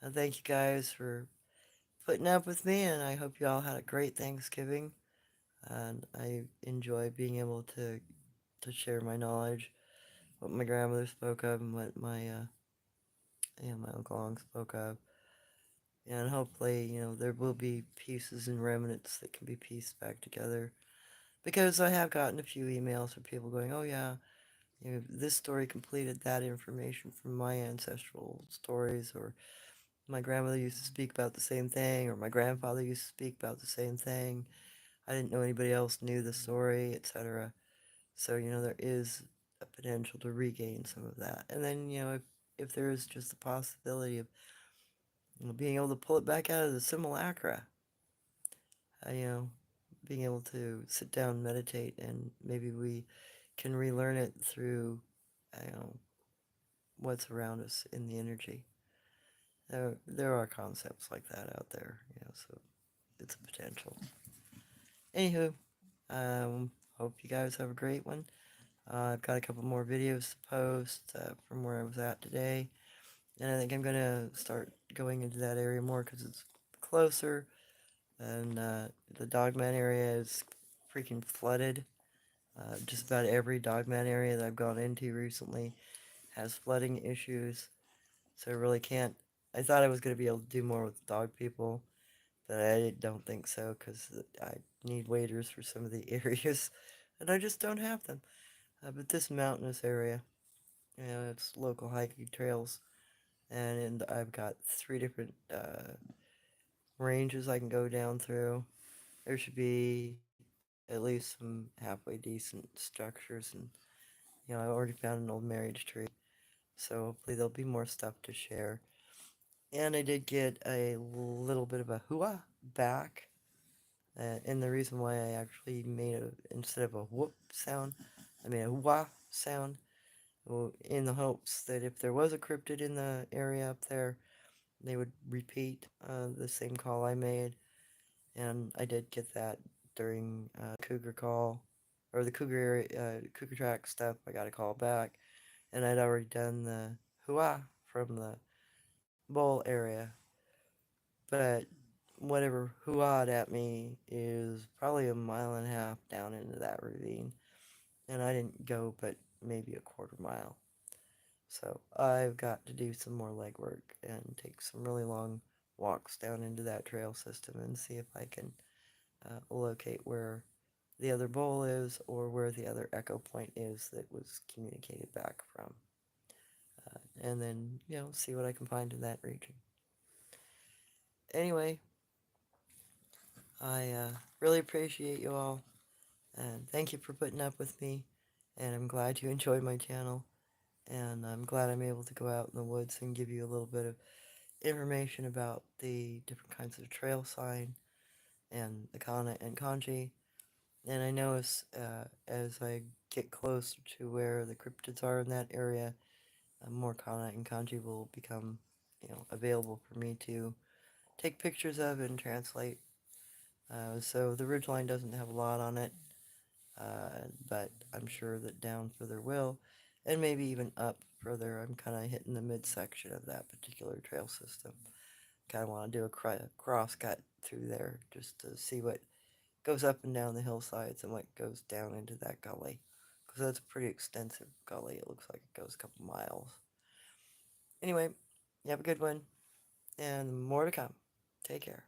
Thank you guys for putting up with me, and I hope you all had a great Thanksgiving. And I enjoy being able to share my knowledge, what my grandmother spoke of, and what my Uncle Long spoke of. And hopefully, you know, there will be pieces and remnants that can be pieced back together. Because I have gotten a few emails from people going, oh yeah, If this story completed that information from my ancestral stories, or my grandmother used to speak about the same thing, or my grandfather used to speak about the same thing. I didn't know anybody else knew the story, etc. So, there is a potential to regain some of that. And then, if there is just the possibility of being able to pull it back out of the simulacra, you know, being able to sit down, meditate, and maybe we can relearn it through, you know, what's around us in the energy. There are concepts like that out there, so it's a potential. Anywho, hope you guys have a great one. I've got a couple more videos to post from where I was at today, and I think I'm gonna start going into that area more because it's closer, and the Dogman area is freaking flooded. Just about every Dogman area that I've gone into recently has flooding issues, so I really can't. I thought I was gonna be able to do more with dog people, but I don't think so because I need waders for some of the areas, and I just don't have them. But this mountainous area, it's local hiking trails, and I've got 3 different ranges I can go down through. There should be at least some halfway decent structures, and I already found an old marriage tree, so hopefully there'll be more stuff to share. And I did get a little bit of a hua back, and the reason why I actually made instead of a whoop sound, I made a wah sound, in the hopes that if there was a cryptid in the area up there, they would repeat the same call I made. And I did get that during cougar call, or the cougar area, cougar track stuff. I got a call back, and I'd already done the hua from the bowl area, but whatever hooahed at me is probably a mile and a half down into that ravine, and I didn't go but maybe a quarter mile. So I've got to do some more legwork and take some really long walks down into that trail system and see if I can locate where the other bowl is or where the other echo point is that was communicated back from. And then, see what I can find in that region. Anyway, I really appreciate you all, and thank you for putting up with me, and I'm glad you enjoy my channel, and I'm glad I'm able to go out in the woods and give you a little bit of information about the different kinds of trail sign and the kana and kanji. And I know as I get closer to where the cryptids are in that area, more kana and kanji will become, available for me to take pictures of and translate. So the ridgeline doesn't have a lot on it, but I'm sure that down further will, and maybe even up further. I'm kind of hitting the midsection of that particular trail system. Kind of want to do a cross cut through there just to see what goes up and down the hillsides and what goes down into that gully. Because that's a pretty extensive gully. It looks like it goes a couple miles. Anyway, you have a good one, and more to come. Take care.